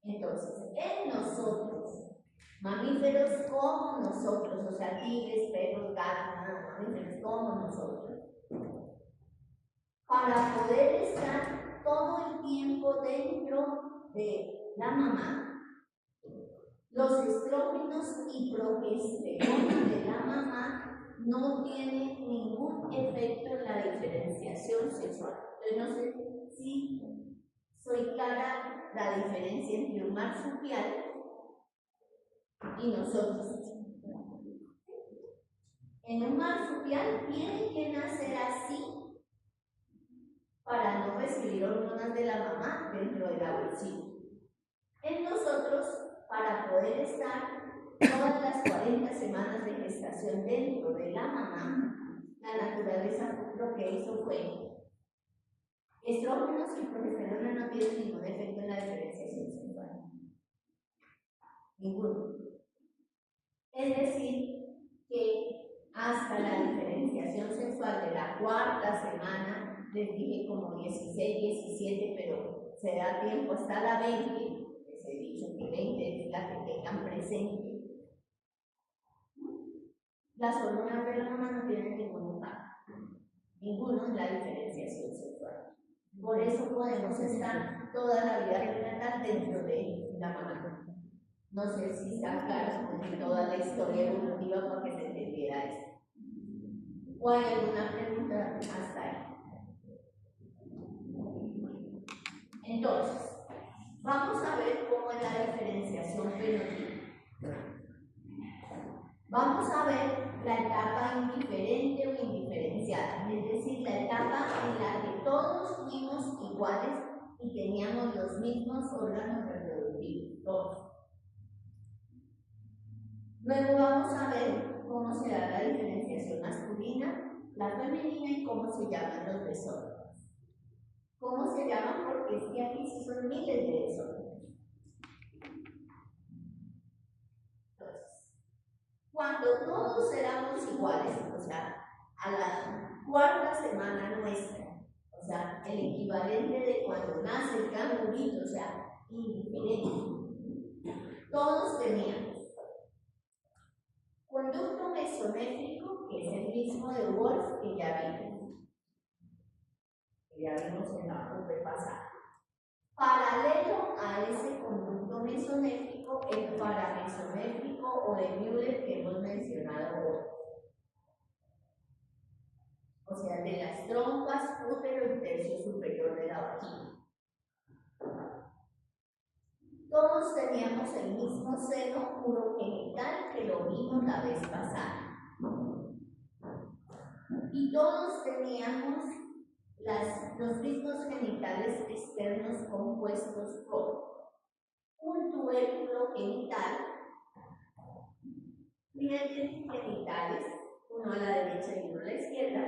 Entonces, en nosotros, mamíferos como nosotros, o sea, tigres, perros, gatos, mamíferos como nosotros, para poder estar todo el tiempo dentro de la mamá, los estrógenos y progesterona de la mamá no tienen ningún efecto en la diferenciación sexual. Entonces, no sé si soy clara la diferencia entre un marsupial y nosotros. En un marsupial tiene que nacer así para no recibir hormonas de la mamá dentro de la bolsilla. En nosotros, para poder estar todas las 40 semanas de gestación dentro de la mamá, la naturaleza lo que hizo fue estrógenos y progesterona no tienen ningún efecto en la diferenciación sexual. Ninguno. Es decir, que hasta la diferenciación sexual de la 4ª semana, les dije como 16, 17, pero se da tiempo hasta la 20, les he dicho que 20 es la que tengan presente. Las hormonas de la mamá no tienen ningún impacto, ninguno en la diferenciación sexual. Por eso podemos estar toda la vida prenatal dentro de la mamá. No sé si está claro con toda la historia evolutiva para que se entendiera esto. ¿O hay alguna pregunta hasta ahí? Entonces, vamos a ver cómo es la diferenciación fenotípica. Vamos a ver la etapa indiferente o indiferenciada, es decir, la etapa en la que todos fuimos iguales y teníamos los mismos órganos reproductivos, todos. Luego vamos a ver cómo se da la diferenciación masculina, la femenina y cómo se llaman los desórdenes. ¿Cómo se llaman? Porque es que aquí sí son miles de desórdenes. Entonces, cuando todos éramos iguales, o sea, a la 4ª semana nuestra, o sea, el equivalente de cuando nace el cangurito, o sea, indiferente, todos teníamos conducto mesonéfrico, que es el mismo de Wolf que ya vimos en la parte pasada. Paralelo a ese conducto mesonéfrico, el paramesonéfrico o de Müller que hemos mencionado hoy. O sea, de las trompas, útero y tercio superior de la vagina. Todos teníamos el mismo seno urogenital que lo vimos la vez pasada. Y todos teníamos los mismos genitales externos compuestos por un tubérculo genital, dientes genitales, uno a la derecha y uno a la izquierda,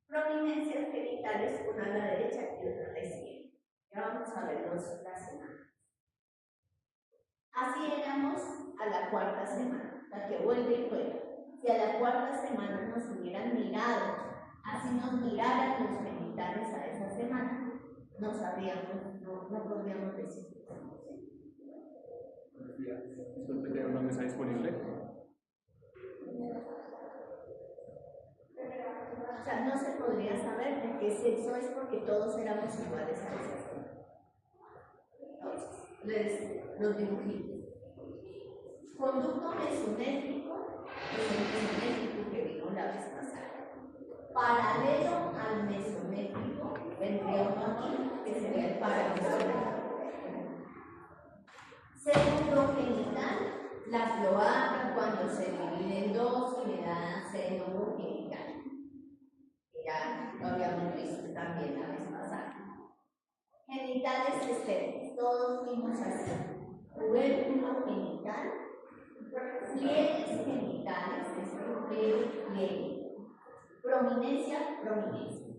prominencias genitales, una a la derecha y otra a la izquierda. Ya vamos a verlos la semana. Así éramos a la 4ª semana, la que vuelve y juega. Si a la 4ª semana nos hubieran mirado, así nos miraran los genitales a esa semana, no sabríamos, no podríamos decir. Disculpe, ¿tiene una mesa disponible? O sea, no se podría saber de qué sexo es porque todos éramos iguales a esa semana. Entonces, los dibujitos. Conducto mesonéfrico, es el mesonéfrico que vimos la vez pasada. Paralelo al mesonéfrico, vendría uno aquí, que sería el paramesonéfrico. Segundo genital, la cloaca cuando se divide en dos y le da seno genital. Que ya lo habíamos visto también la vez pasada. Genitales externos, todos fuimos así. Tubérculo genital, pliegues genitales. prominencia, prominencia.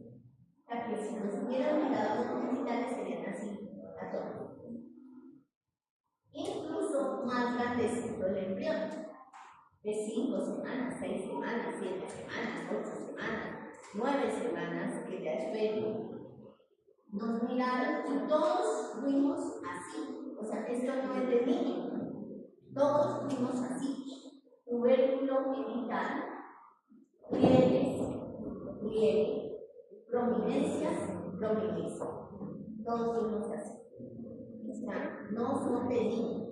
O sea que si nos hubieran mirado los genitales serían así a todos. Incluso más grandecito el embrión, de 5 semanas, 6 semanas, 7 semanas, 8 semanas, 9 semanas, que ya es feto. Nos miraron y todos fuimos así. O sea, esto no es de niño. Todos fuimos así. Tubérculo genital, pliegue, prominencias, prominencia. Todos fuimos así. O sea, no son de niño.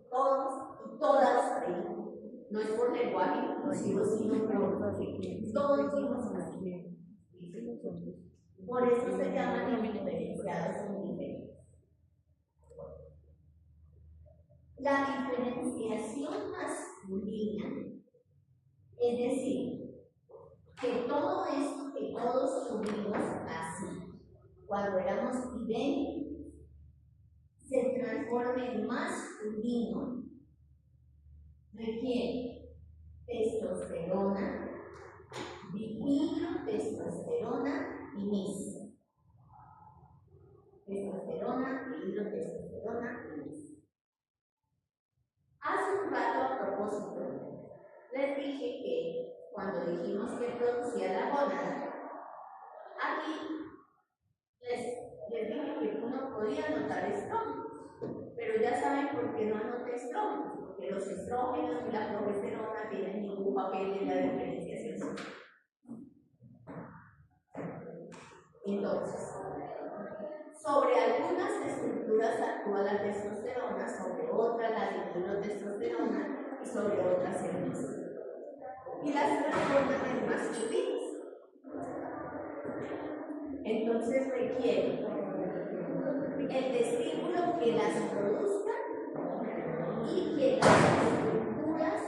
Todos y todas de niño. No es por lenguaje inclusivo, sino por todos fuimos así. Por eso se llaman indiferenciados o indiferentes. La diferenciación masculina, es decir, que todo esto que todos tuvimos así, cuando éramos idénticos, se transforme en masculino, requiere testosterona, dihidrotestosterona y mis. Testosterona, dihidrotestosterona y mis. Hace un rato, a propósito, les dije que cuando dijimos que producía la gónada, aquí les dije que uno podía anotar estrógenos, pero ya saben por qué no anoté estrógenos, porque los estrógenos y la progesterona tienen ningún papel en la diferenciación sexual. Entonces, sobre algunas estructuras actúa la testosterona, sobre otras la dihidrotestosterona y sobre otras el mis. Y las transforman en masculinas. Entonces requiere el testículo que las produzca y que las estructuras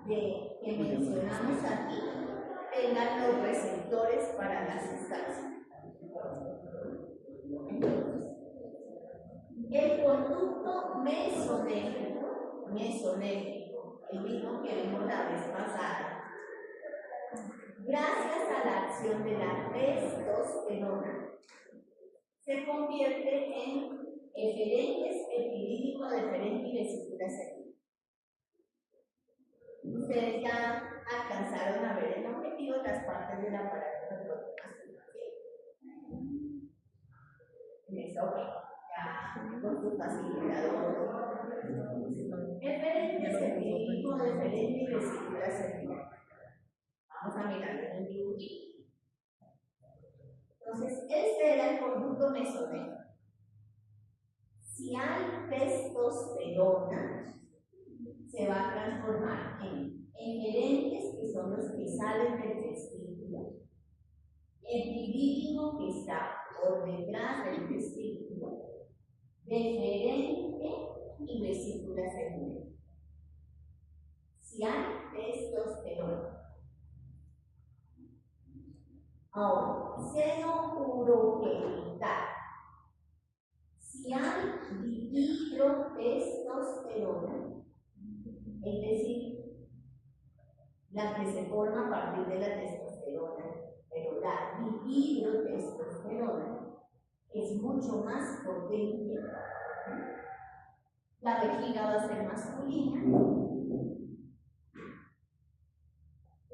que mencionamos aquí tengan los receptores para la sustancia. El conducto mesonéfrico, el mismo que vimos la vez pasada, gracias a la acción de la testosterona, se convierte en eferentes, epilítico, deferente y vesícula seminal. Ustedes ya alcanzaron a ver el objetivo de las partes del aparato reproductor masculino. Eso, ya con su facilitador. Eferentes, epilítico, deferente y vesícula seminal. Vamos a mirar en el dibujito. Entonces, este era el conducto mesonéfrico. Si hay testosterona, se va a transformar en eferentes, que son los que salen del testículo, epidídimo, que está por detrás del testículo, deferente y vesícula seminal. Si hay testosterona. Ahora, seno urogenital. Si hay dihidrotestosterona, es decir, la que se forma a partir de la testosterona, pero la dihidrotestosterona es mucho más potente, la vejiga va a ser masculina,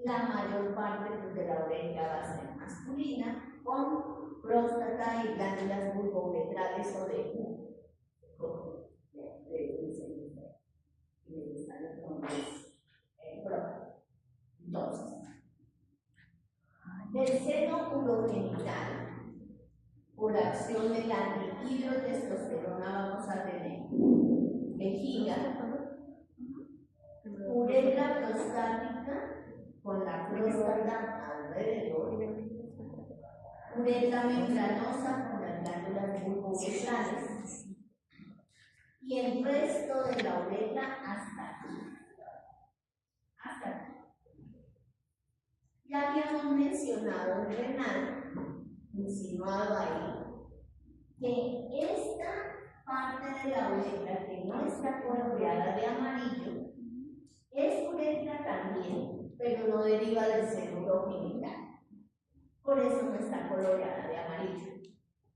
la mayor parte de la oreja va a ser masculina, con próstata y glándulas vulvouretrales o de entonces, del seno urogenital, por acción de la dihidrotestosterona, vamos a tener vejiga, uretra prostática con la próstata alrededor, uretra membranosa con las glándulas vulvouretrales y el resto de la uretra hasta aquí. Ya habíamos mencionado el renal, insinuado ahí, que esta parte de la uretra que no está coloreada de amarillo es uretra también, pero no deriva del seno urogenital. está coloreada de amarillo.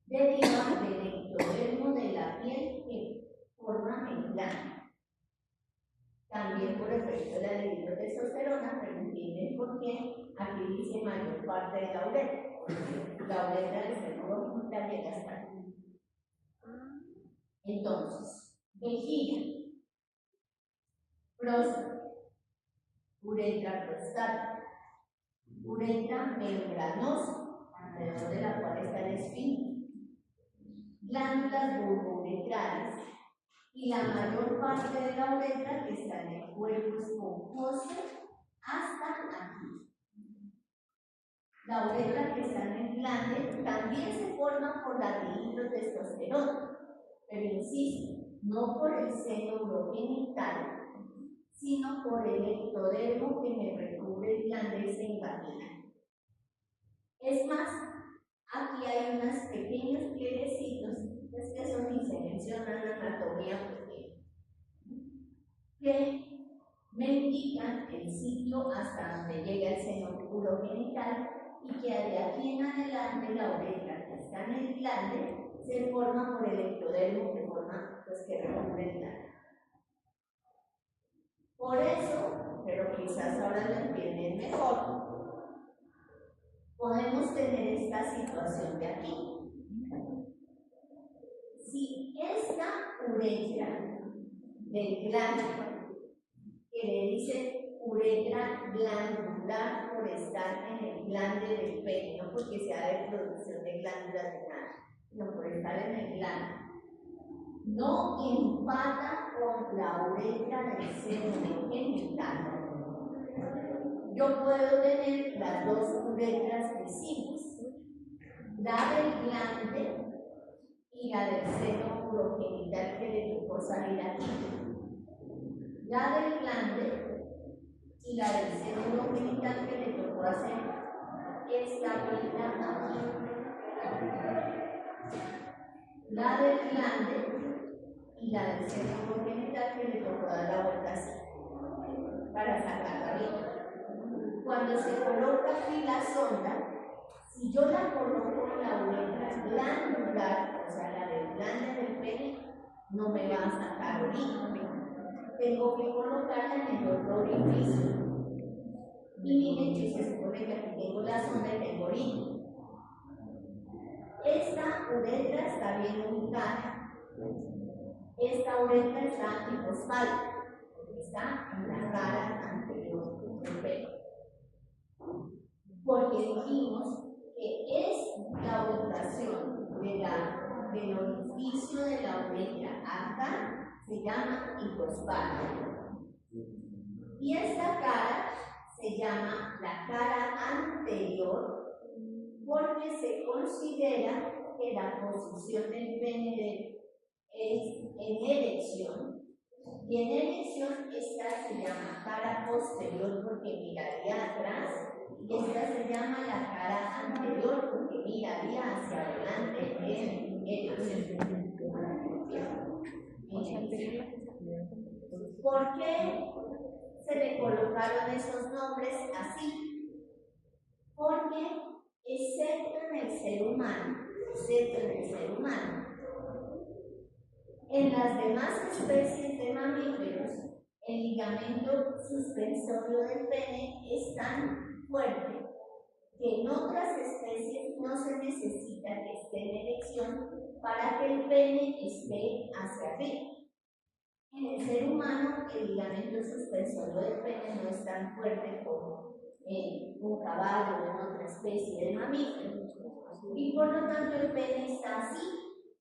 Deriva del ectodermo de la piel que forma el glande. También por efecto de la dihidrotestosterona, pero entienden por qué aquí dice mayor parte de la uretra. La uretra del seno genital llega hasta aquí. Entonces, vejiga, próstata, uretra prostática, uretra membranosa, alrededor de la cual está el esfínter, glándulas bulbouretrales y la mayor parte de la uretra que está en el cuerpo esponjoso hasta aquí. La uretra que está en el glande también se forma por la dihidrotestosterona, pero insisto, no por el seno urogenital, sino por el ectodermo que me recubre el glande vagina. Es más, aquí hay unos pequeños pliegecitos, es que eso ni se menciona en anatomía porque que me indican el sitio hasta donde llega el seno urogenital y que de aquí en adelante la uretra que está en el glande se forma por el ectodermo que forma, pues que recubre el glande. Por eso, pero quizás ahora lo entienden mejor, podemos tener esta situación de aquí. Si esta uretra del glande, que le dicen uretra glandular por estar en el glande del pene, no porque sea de producción de glándulas de nada, sino por estar en el glande, no empata con la uretra del seno genital, yo puedo tener las dos uretras visibles, la del glande y la del seno urogenital que le tocó salir aquí. La del glande y la del seno urogenital que le tocó hacer esta vuelta aquí. La del glande y la del seno urogenital que le tocó dar la vuelta así para sacarla bien. Cuando se coloca aquí la sonda, si yo la coloco en la uretra glandular, o sea, la del glande del pene, no me va a sacar orina. Tengo que colocarla en el otro orificio. Y miren que se supone que aquí tengo la sonda y tengo orina. Esta uretra está bien ubicada. Esta uretra está hipospádica, está en la cara anterior del pene. Porque dijimos que es la ubicación del orificio de la uretra acá se llama hipospadia. Y esta cara se llama la cara anterior porque se considera que la posición del pene es en erección. Y en erección esta se llama cara posterior porque miraría atrás. Y esta se llama la cara anterior porque miraría hacia adelante en erección. ¿Por qué se le colocaron esos nombres así? Porque excepto en el ser humano, en las demás especies de mamíferos, el ligamento suspensorio del pene es tan fuerte que en otras especies no se necesita que esté en erección para que el pene esté hacia arriba. En el ser humano, el ligamento suspensorio del pene no es tan fuerte como en un caballo o en otra especie de mamífero. Y por lo tanto el pene está así.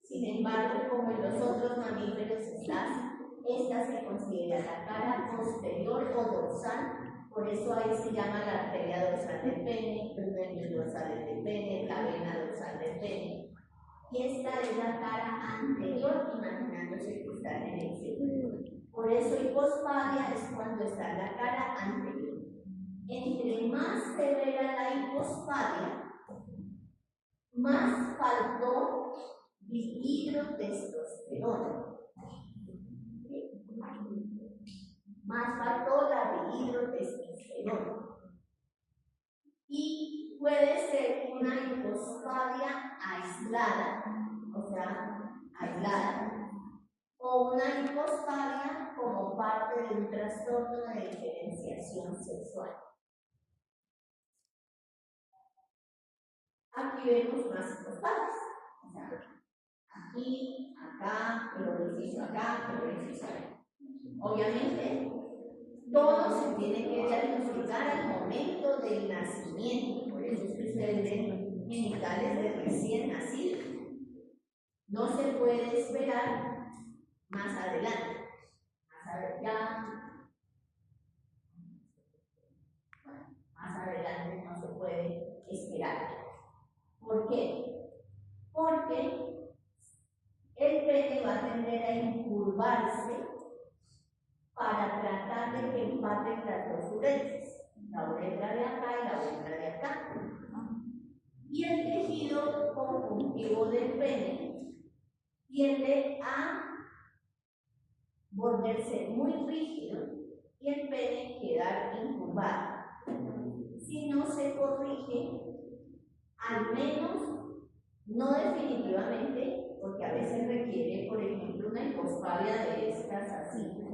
Sin embargo, como en los otros mamíferos está así, esta se considera la cara posterior o dorsal, por eso ahí se llama la arteria dorsal del pene, los nervios dorsales del pene, la vena dorsal del pene. Y esta es la cara anterior, imaginándose que está en erección. Por eso hipospadia es cuando está la cara anterior. Entre más severa la hipospadia, más faltó dihidrotestosterona. Más faltó la dihidrotestosterona. Y Puede ser una hipospadia aislada, o sea, aislada, o una hipospadia como parte de un trastorno de diferenciación sexual. Aquí vemos más hipospadias, o sea, aquí, acá, el orificio acá, el orificio acá. Obviamente, todo se tiene que diagnosticar al momento del nacimiento, por eso es que ustedes ven genitales de recién nacido. No se puede esperar más adelante. Más adelante no se puede esperar. ¿Por qué? Porque el pene va a tender a incurvarse para tratar de que empaten las dos uretras, la uretra de acá y la uretra de acá. Y el tejido conjuntivo del pene tiende a volverse muy rígido y el pene quedar incurvado. Si no se corrige, al menos, no definitivamente, porque a veces requiere, por ejemplo, una hipospadia de estas así,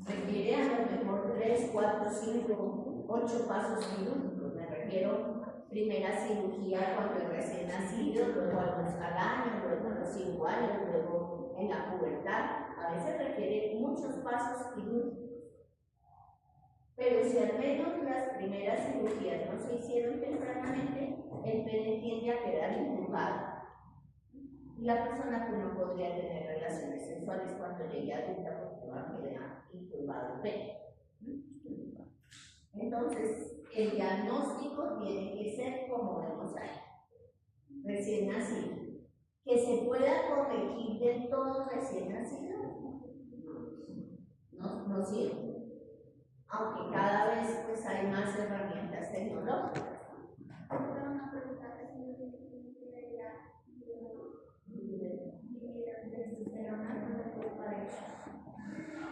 requiere a lo mejor 3, 4, 5, 8 pasos quirúrgicos. Me refiero primera cirugía cuando es recién nacido, luego a los al año, luego a los 5 años, luego en la pubertad. A veces requiere muchos pasos quirúrgicos. Pero si al menos las primeras cirugías no se hicieron tempranamente, el pene tiende a quedar incurvado. Y la persona que no podría tener relaciones sexuales cuando llegue adulta porque va a quedar incurvado el pene. Entonces, el diagnóstico tiene que ser como vemos ahí, recién nacido. Que se pueda corregir del todo recién nacido, no sirve. Aunque cada vez pues hay más herramientas tecnológicas.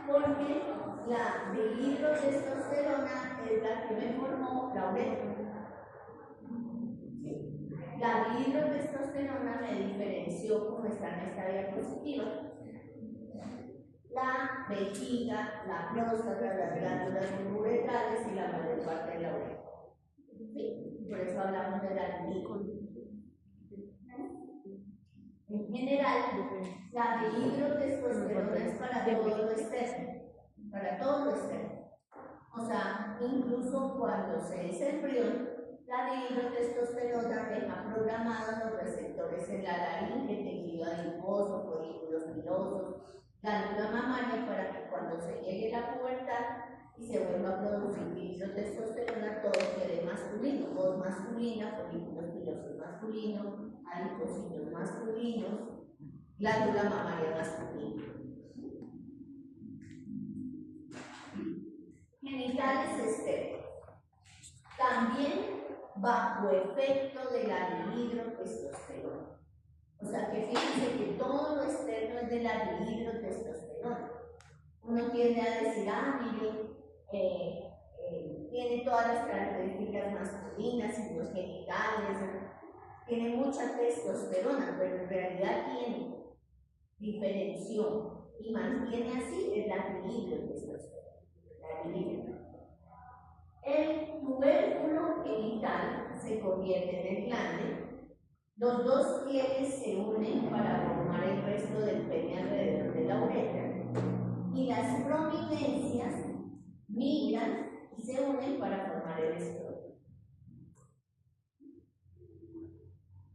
Porque la dihidrotestosterona es la que me formó la uretra. La dihidrotestosterona me diferenció como está en esta diapositiva. La vejiga, la próstata, las glándulas uretrales y la mayor parte de la uretra. ¿Sí? Por eso hablamos de la libido. En general, la dihidrotestosterona es para todo lo externo. Para todo lo externo. O sea, incluso cuando se es embrión, la dihidrotestosterona deja programados los receptores en la laringe, tejido adiposo, folículos pilosos, glándula mamaria, para que cuando se llegue la pubertad y se vuelva a producir dihidrotestosterona, todo quede masculino, voz masculina, folículos pilosos masculinos, adipocitos masculinos, glándula mamaria masculina. Genitales externos. También bajo efecto de la dihidrotestosterona. O sea que fíjense que todo lo externo es de la dihidrotestosterona. Uno tiende a decir, mire, tiene todas las características masculinas en los genitales, tiene mucha testosterona, pero en realidad tiene diferención y mantiene así es la dihidrotestosterona. El tubérculo genital se convierte en el glande. Los dos pliegues se unen para formar el resto del pene alrededor de la uretra. Y las prominencias migran y se unen para formar el escroto.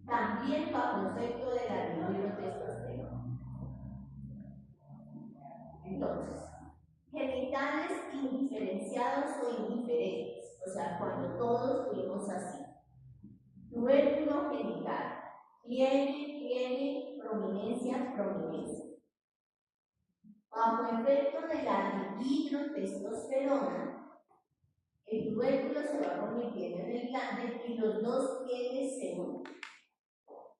También bajo efecto de la dihidrotestosterona. Entonces, genitales indiferenciados o indiferentes, o sea, cuando todos fuimos así. Tubérculo genital, pliegue, prominencia. Bajo efecto de la dihidrotestosterona, el tubérculo se va convirtiendo en el glande y los dos pliegues se unen.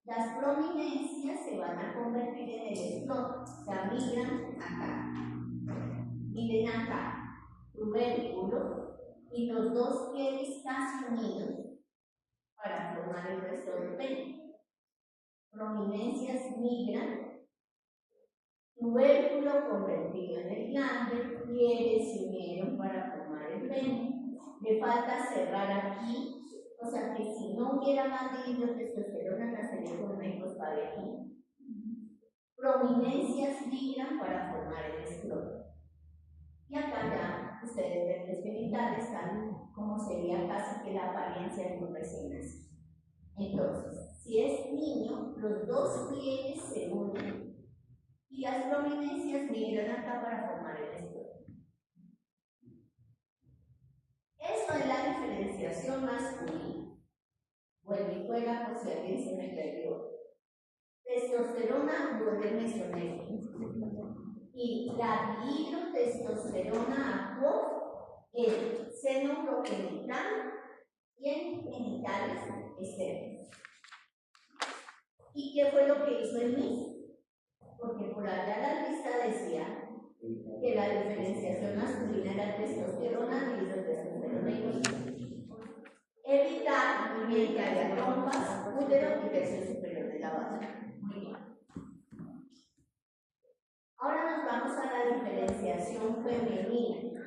Las prominencias se van a convertir en el escroto, o sea, migran acá. Miren acá, tubérculo y los dos pliegues casi unidos para formar el resto del pene. Prominencias migran, tubérculo convertido en el glande, pliegues se unieron para formar el pene. Le falta cerrar aquí, o sea que si no hubiera más dihidrotestosterona, nacería con una hipospadia. Prominencias migran para formar el escroto. Y acá ya ustedes ven los genitales, tal como sería casi que la apariencia de un recién nacido. Entonces, si es niño, los dos pliegues se unen y las prominencias migran acá para formar el escroto. Eso es la diferenciación masculina. Vuelvo y juega por si alguien se me perdió. Testosterona vuelve mesonéfico. Y la dihidrotestosterona actuó en seno progenital y en genitales externos. ¿Y qué fue lo que hizo el MIS? Porque por allá la lista decía que la diferenciación masculina era testosterona, dihidrotestosterona y evitar que haya trompas, útero y tercio superior de la base. Muy bien. Ahora nos vamos a la diferenciación femenina.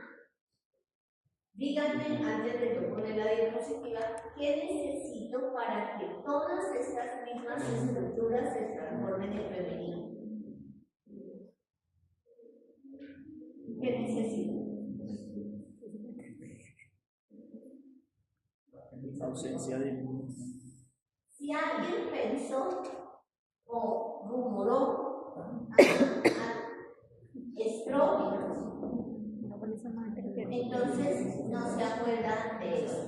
Díganme, antes de yo poner la diapositiva, ¿qué necesito para que todas estas mismas estructuras se transformen en femenino? ¿Qué necesito? Ausencia de... Si alguien pensó o rumoró estrógenos, entonces no se acuerdan de eso.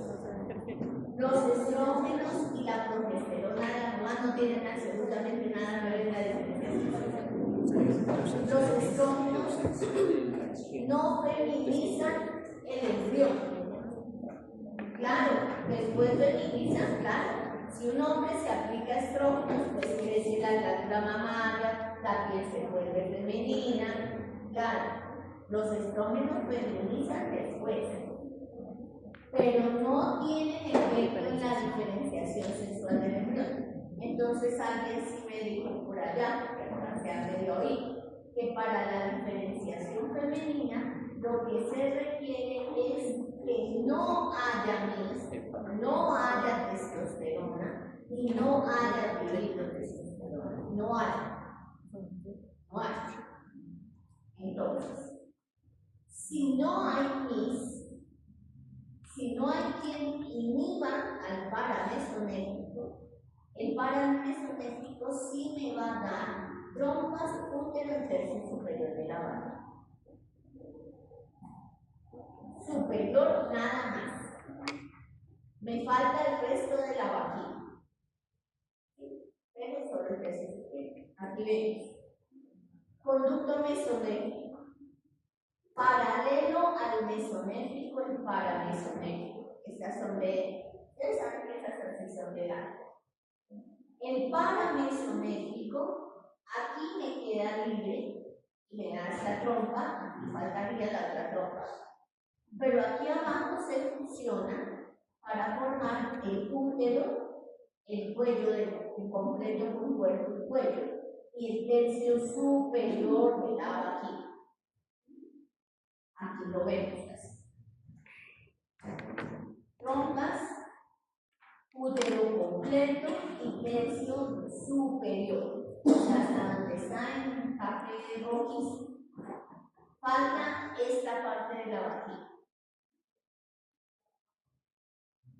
Los estrógenos y la progesterona de la mamá no tienen absolutamente nada que ver en la diferenciación. Los estrógenos no feminizan el embrión. Claro, después feminizan, claro. Si un hombre se aplica estrógenos, pues crece la glándula mamaria, la piel se vuelve femenina, claro. Los estrógenos feminizan después, pero no tienen efecto en la diferenciación sexual del embrión. Entonces alguien sí me dijo por allá, que ahora se ha medio oído, que para la diferenciación femenina lo que se requiere es que no haya MIS, no haya testosterona y no haya dihidrotestosterona. No haya. No haya. Entonces, si no hay MIS, si no hay quien inhiba al paramesonéfico, el paramesonéfico sí me va a dar trompas útero y tercio superior de la vagina. Superior nada más. Me falta el resto de la vagina. Vemos solo el tercio superior. Aquí vemos. Conducto mesonéfico. Paralelo al mesonéfico, el paramesonéfico. Estas son de. Ustedes saben que estas así son de largo. El paramesonéfico, aquí me queda libre y me da esta trompa, y faltaría la otra trompa. Pero aquí abajo se fusiona para formar el útero, el cuello en completo con cuerpo y cuello, y el tercio superior de la vagina. Aquí lo vemos así. Trompas, útero completo y tercio superior. Hasta donde está en café rojizo. Falta esta parte de la vagina.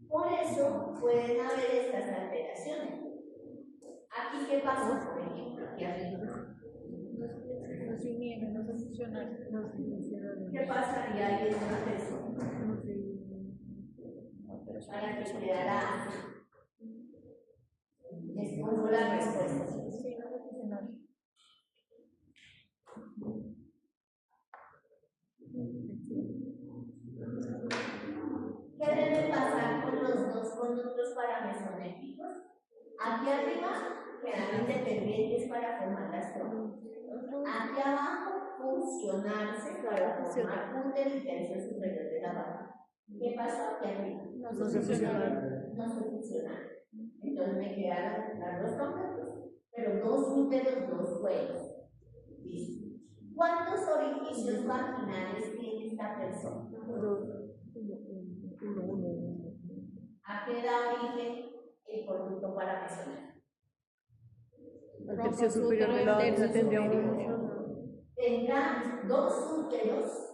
Por eso pueden haber estas alteraciones. Aquí, ¿qué pasa? Por ejemplo, aquí arriba. ¿Qué pasaría ahí en una persona? Para que quedara. Les pongo la respuesta. ¿Qué debe pasar con los dos conductos paramesonéficos? Aquí arriba quedan independientes para formar las trompas. Aquí abajo funcionarse para formar útero y tercio superior de la vagina. ¿Qué pasó aquí arriba? No se funcionaron. entonces me quedaron las dos completos, pero dos úteros, dos huevos. Listo. ¿Cuántos orificios vaginales tiene esta persona? ¿A qué da origen el conducto paramesoneal? El tercio superior de la vagina tendría Tendrá dos úteros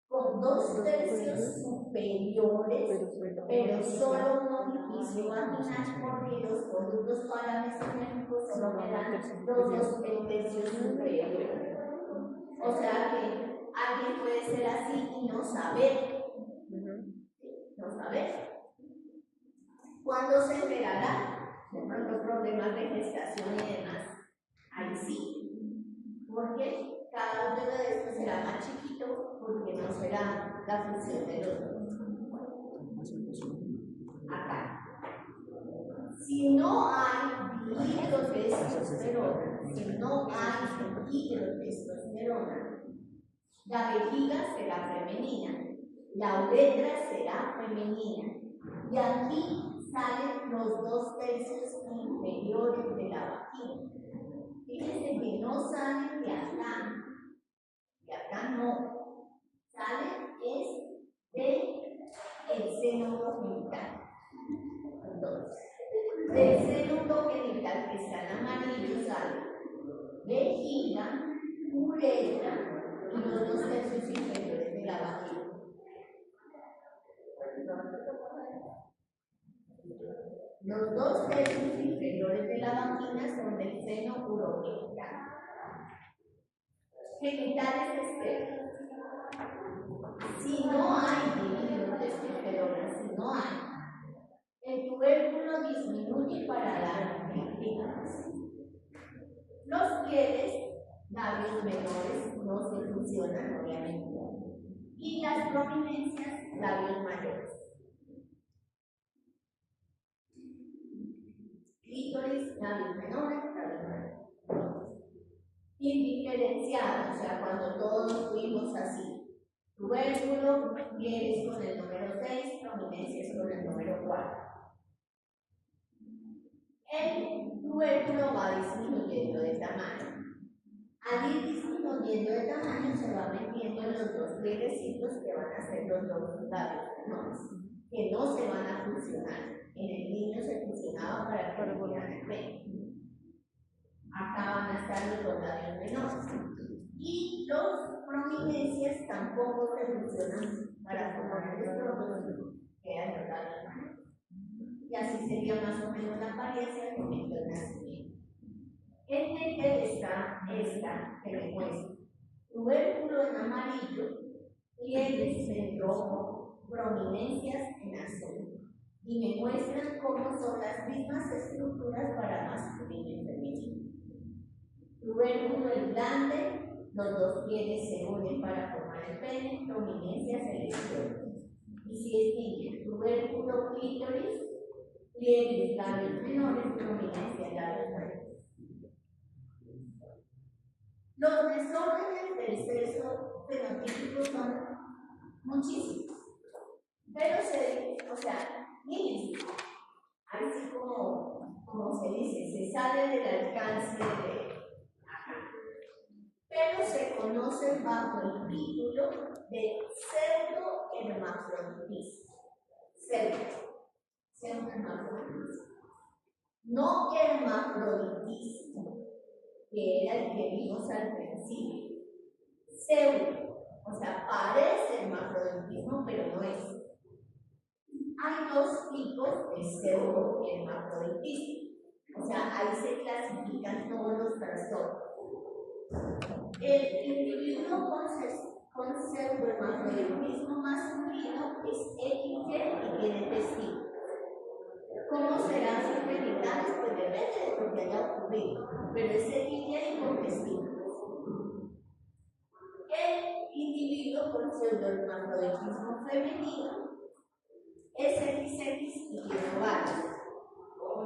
con dos tercios superiores, pero solo un orificio vaginal, porque los conductos paramesonélicos solo quedan los del tercio superior. O sea que alguien puede ser así y no saber. No saber. ¿Cuándo se enterará? De pronto problemas de gestación y demás. Ahí sí. Porque cada uno de estos será más chiquito porque no será la función del otro. Acá. Si no hay dihidrotestosterona, si no hay dihidrotestosterona, la vejiga será femenina, la uretra será femenina, y aquí salen los dos tercios inferiores de la vagina. Fíjense que no salen de acá no, salen del seno urogenital. Entonces, del seno urogenital que está en amarillo sale vejiga, uretra y los dos tercios inferiores de la vagina. Los dos tercios inferiores de la vagina son del seno urogenital. Genitales externos. Si no hay dihidrotestosterona, si no hay, el tubérculo disminuye para dar milímetros. Los pliegues, labios menores, no se funcionan, obviamente. Y las prominencias, labios mayores. Clítoris, labios menores, labios mayores. Indiferenciado, o sea, cuando todos fuimos así. Tubérculo, pliegues con el número 6, prominencias con el número 4. El tubérculo va disminuyendo de tamaño. Al ir disminuyendo de tamaño se va metiendo en los dos plieguecitos que van a ser los dos labios menores, que no se van a fusionar. En el niño se fusionaba para terminar el pene. Acá van a estar los dos labios menores. Y los prominencias tampoco se fusionan para formar el estrógeno, quedan los labios menores. Y así sería más o menos la apariencia del momento del nacimiento. En el está esta que me muestra tubérculo en amarillo, pliegues en rojo, prominencias en azul. Y me muestran cómo son las mismas estructuras para masculino y femenino. Tubérculo en grande, los dos pliegues se unen para formar el pene, prominencias en el izquierdo. Y si es niña, tubérculo clítoris, pliegues labios menores, prominencias labios mayores. Los desórdenes del sexo fenotípico son muchísimos, pero fíjense, así como se dice, se sale del alcance de acá, pero se conocen bajo el título de pseudohermafroditismo. Pseudohermafroditismo. No hermafroditismo, que era el que vimos al principio. Pseudo, o sea, parece hermafroditismo, pero no es. Hay dos tipos de pseudohermafroditismo, o sea, ahí se clasifican todos los trastornos. El individuo con pseudohermafroditismo masculino es XY y tiene testículos. ¿Cómo serán sus genitales? Pues depende de lo que haya ocurrido, pero es XY con testículos. El individuo con pseudohermafroditismo femenino es XX y tiene ovarios.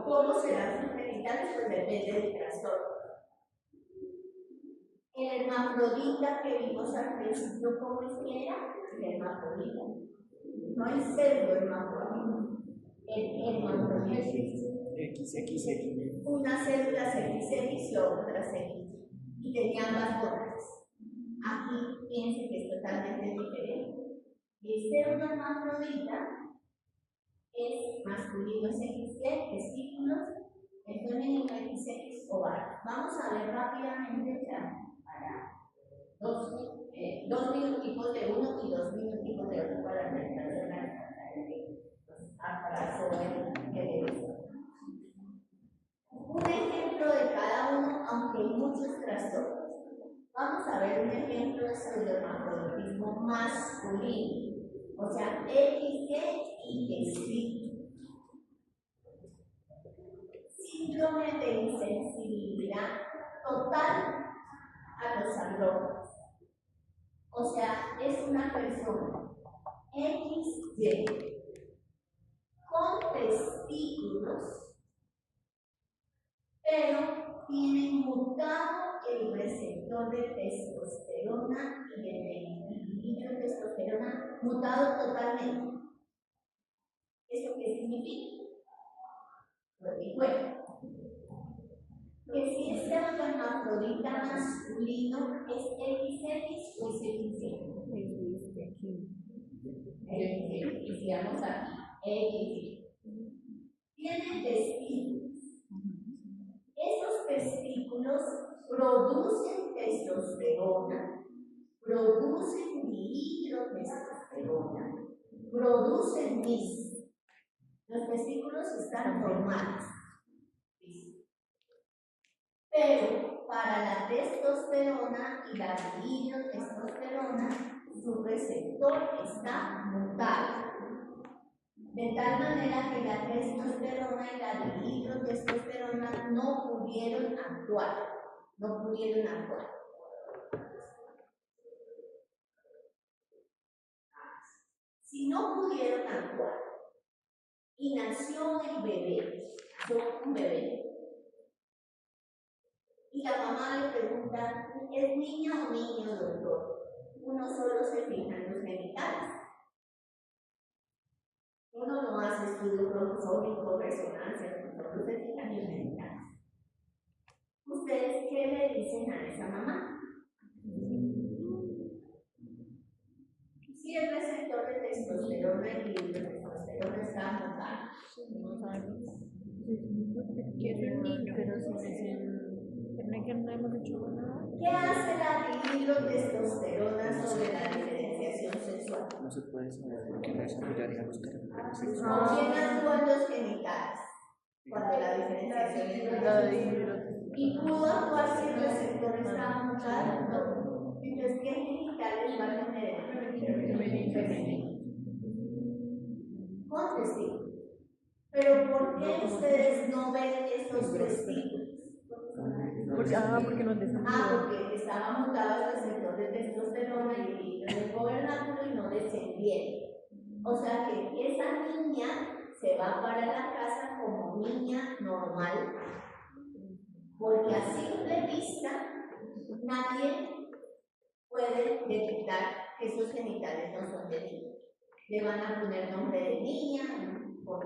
¿Cómo serán sus genitales? Pues depende del trastorno. El hermafrodita que vimos al principio, ¿cómo es que era? El hermafrodita. No el pseudohermafrodita. El hermafrodita. XXX. Unas células XX y otras X. Y tenía ambas gonas. Aquí piensen que es totalmente diferente. Este hermafrodita es masculino, es XY, testículos, el femenino XX, ovario. Vamos a ver rápidamente ya para dos minuticos de uno y 2 minuticos de otro para realizar un ejemplo de cada uno, aunque hay muchos trastornos. Vamos a ver un ejemplo de pseudohermafroditismo masculino, o sea, XY y testículo. Síndrome de insensibilidad total a los andrógenos. O sea, es una persona XY con testículos, pero tiene mutado el receptor de testosterona y el dihidrotestosterona mutado totalmente. ¿Esto qué significa? Lo que bueno. Que si es hermafrodita masculino es XX o es XY. Decíamos aquí, tiene testículos. Esos testículos producen testosterona, producen dihidrotestosterona, producen NIS. Los testículos están normales. Pero para la testosterona y la dihidrotestosterona, su receptor está mutado. De tal manera que la testosterona y la dihidrotestosterona no pudieron actuar. Si no pudieron actuar y nació el bebé, un bebé, y la mamá le pregunta, ¿es niña o niño, doctor? Uno solo se fija en los genitales. Uno no hace estudio cromosómico, resonancia, solo se fija en los genitales. ¿Ustedes qué le dicen a esa mamá? Si el receptor de testosterona y dihidrotestosterona está mutado. ¿Qué hace la dihidrotestosterona sobre la diferenciación sexual? No se puede saber porque no desarrollaría los caracteres ¿Quién sexuales. actúa en los genitales cuando la diferenciación es sexual? ¿Y pudo actuar si el receptor estaba mutado? Entonces, ¿qué genitales va a tener? Femenino. Con testículos. Pero ¿por qué ustedes no ven esos testículos? Porque no Porque estaba mutado el receptor de testosterona y el líquido del gobernáculo y no descendieron. O sea que esa niña se va para la casa como niña normal, porque a simple vista nadie puede detectar que esos genitales no son de niña. Le van a poner nombre de niña, con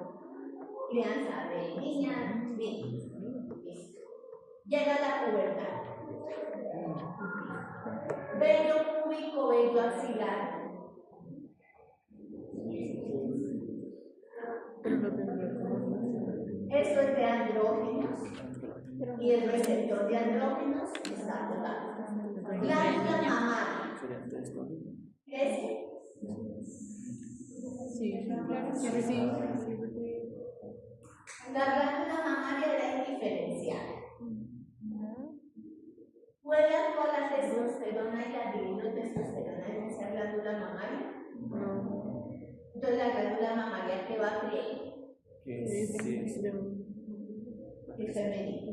crianza de niña, bien. Llega la pubertad. Vello púbico, vello axilar. Esto es de andrógenos. Y el receptor de andrógenos está mutado. Glándula mamaria. ¿Crece? Sí. La glándula mamaria era indiferencial. ¿Puede actuar la testosterona y la dihidrotestosterona en esa glándula mamaria? No. Entonces la glándula mamaria que va a creer es femenino.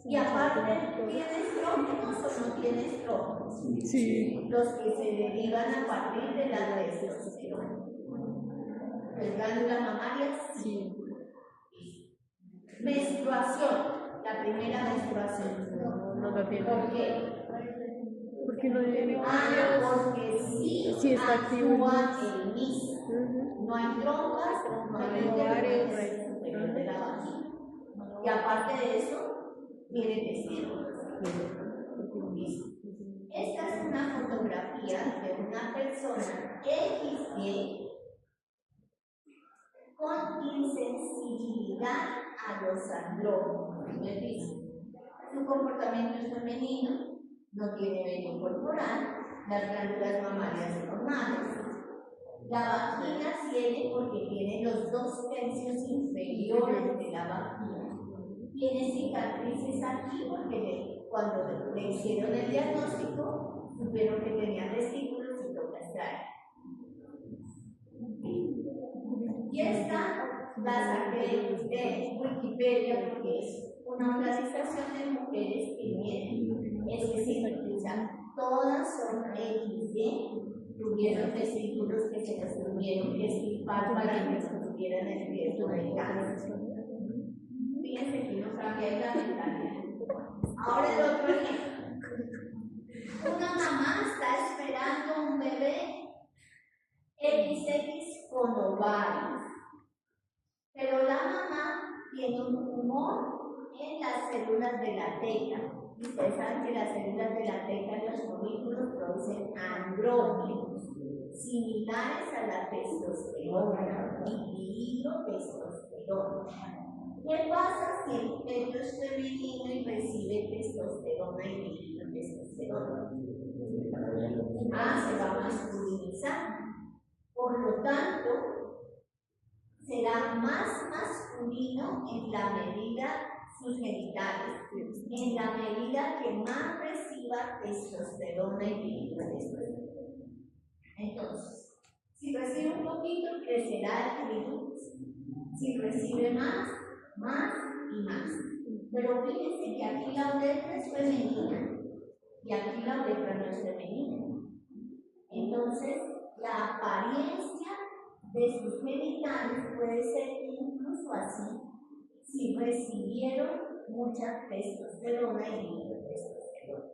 Y aparte, ¿tiene estrógenos o no tiene estrógenos? Sí. Los que se derivan a partir de la testosterona. ¿La glándula mamaria? Sí. Menstruación, la primera menstruación. No la tiene. ¿Por qué? Porque porque no hay Porque sí está activo. actúa el mismo. No hay trompas, no hay ovarios superior de la vagina. Y aparte de eso, tiene testículos. Listo. Esta es una fotografía de una persona XY con insensibilidad a los andrógenos. Es decir, su comportamiento es femenino, no tiene vello corporal, las glándulas mamarias normales. La vagina tiene, porque tiene los 2/3 inferiores de la vagina. Tiene cicatrices aquí porque cuando le hicieron el diagnóstico, supieron que tenía testículos y toca extraer. Y esta la saqué de Wikipedia porque es una organización de mujeres que vienen específicas. Todas son XY, tuvieron testículos que se los tuvieron que extirpar para que no tuvieran el riesgo de cáncer. Fíjense que no cambia la mentalidad. Ahora el otro ejemplo. Una mamá está esperando un bebé XX con ovarios, pero la mamá tiene un tumor en las células de la teta. Ustedes saben que las células de la teta en los folículos producen andrógenos similares a la testosterona y dihidrotestosterona. ¿Qué pasa si el feto es femenino y recibe testosterona y dihidrotestosterona? Se va a masculinizar. Por lo tanto, será más masculino en la medida sus genitales, en la medida que más reciba testosterona y dihidrotestosterona. Entonces, si recibe un poquito, crecerá el clítoris. Si recibe más y más. Pero fíjense que aquí la uretra es femenina y aquí la uretra no es femenina. Entonces, la apariencia de sus genitales puede ser incluso así si recibieron mucha testosterona y dihidrotestosterona.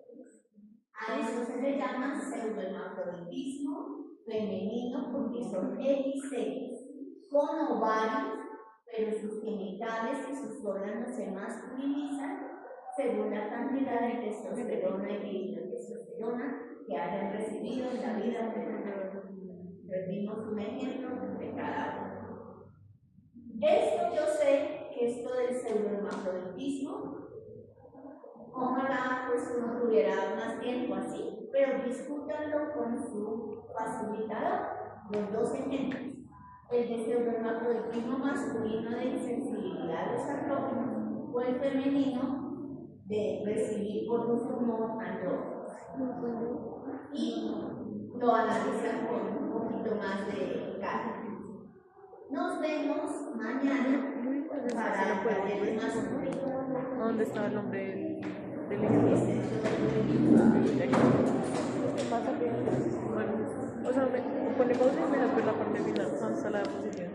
A eso se le llama pseudohermafroditismo femenino porque son XX con ovarios, pero sus genitales y sus órganos se masculinizan según la cantidad de testosterona y dihidrotestosterona que hayan recibido en la vida. Vimos un ejemplo de cada uno. Esto yo sé que esto del pseudohermafroditismo, ojalá pues uno tuviera más tiempo así, pero discútanlo con su facilitador, los dos ejemplos. El de pseudohermafroditismo masculino de insensibilidad a los andrógenos o el femenino de recibir por un tumor andrógeno. Y lo analizan con un poquito más de calma. Nos vemos mañana para el taller masculino. ¿Dónde está el nombre del pasa que bueno, o sea, ponemos primero la parte final hasta la posición.